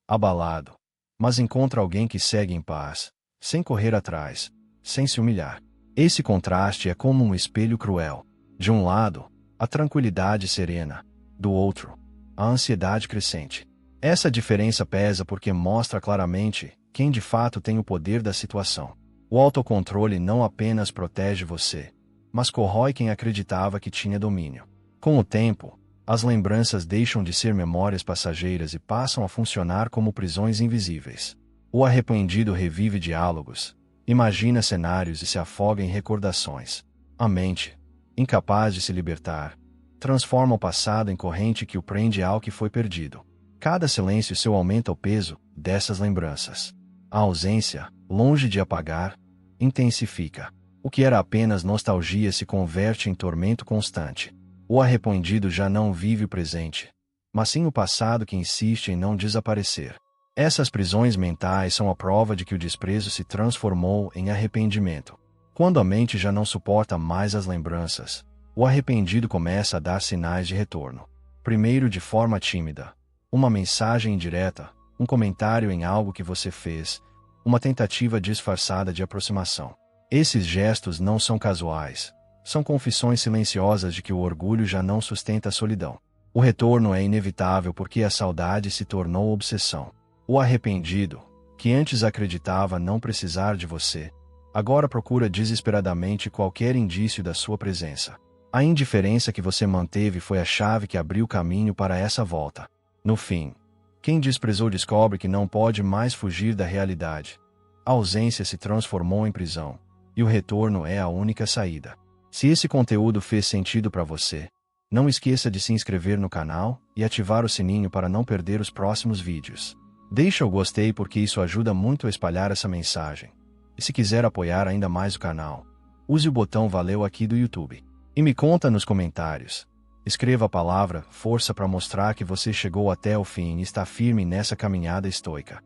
abalado, mas encontra alguém que segue em paz, sem correr atrás, sem se humilhar. Esse contraste é como um espelho cruel. De um lado, a tranquilidade serena, do outro, a ansiedade crescente. Essa diferença pesa porque mostra claramente quem de fato tem o poder da situação. O autocontrole não apenas protege você, mas corrói quem acreditava que tinha domínio. Com o tempo, as lembranças deixam de ser memórias passageiras e passam a funcionar como prisões invisíveis. O arrependido revive diálogos, imagina cenários e se afoga em recordações. A mente, incapaz de se libertar, transforma o passado em corrente que o prende ao que foi perdido. Cada silêncio seu aumenta o peso dessas lembranças. A ausência, longe de apagar, intensifica. O que era apenas nostalgia se converte em tormento constante. O arrependido já não vive o presente, mas sim o passado que insiste em não desaparecer. Essas prisões mentais são a prova de que o desprezo se transformou em arrependimento. Quando a mente já não suporta mais as lembranças, o arrependido começa a dar sinais de retorno. Primeiro de forma tímida. Uma mensagem indireta, um comentário em algo que você fez, uma tentativa disfarçada de aproximação. Esses gestos não são casuais. São confissões silenciosas de que o orgulho já não sustenta a solidão. O retorno é inevitável porque a saudade se tornou obsessão. O arrependido, que antes acreditava não precisar de você, agora procura desesperadamente qualquer indício da sua presença. A indiferença que você manteve foi a chave que abriu caminho para essa volta. No fim, quem desprezou descobre que não pode mais fugir da realidade. A ausência se transformou em prisão, e o retorno é a única saída. Se esse conteúdo fez sentido para você, não esqueça de se inscrever no canal e ativar o sininho para não perder os próximos vídeos. Deixe o gostei porque isso ajuda muito a espalhar essa mensagem. E se quiser apoiar ainda mais o canal, use o botão valeu aqui do YouTube. E me conta nos comentários. Escreva a palavra força para mostrar que você chegou até o fim e está firme nessa caminhada estoica.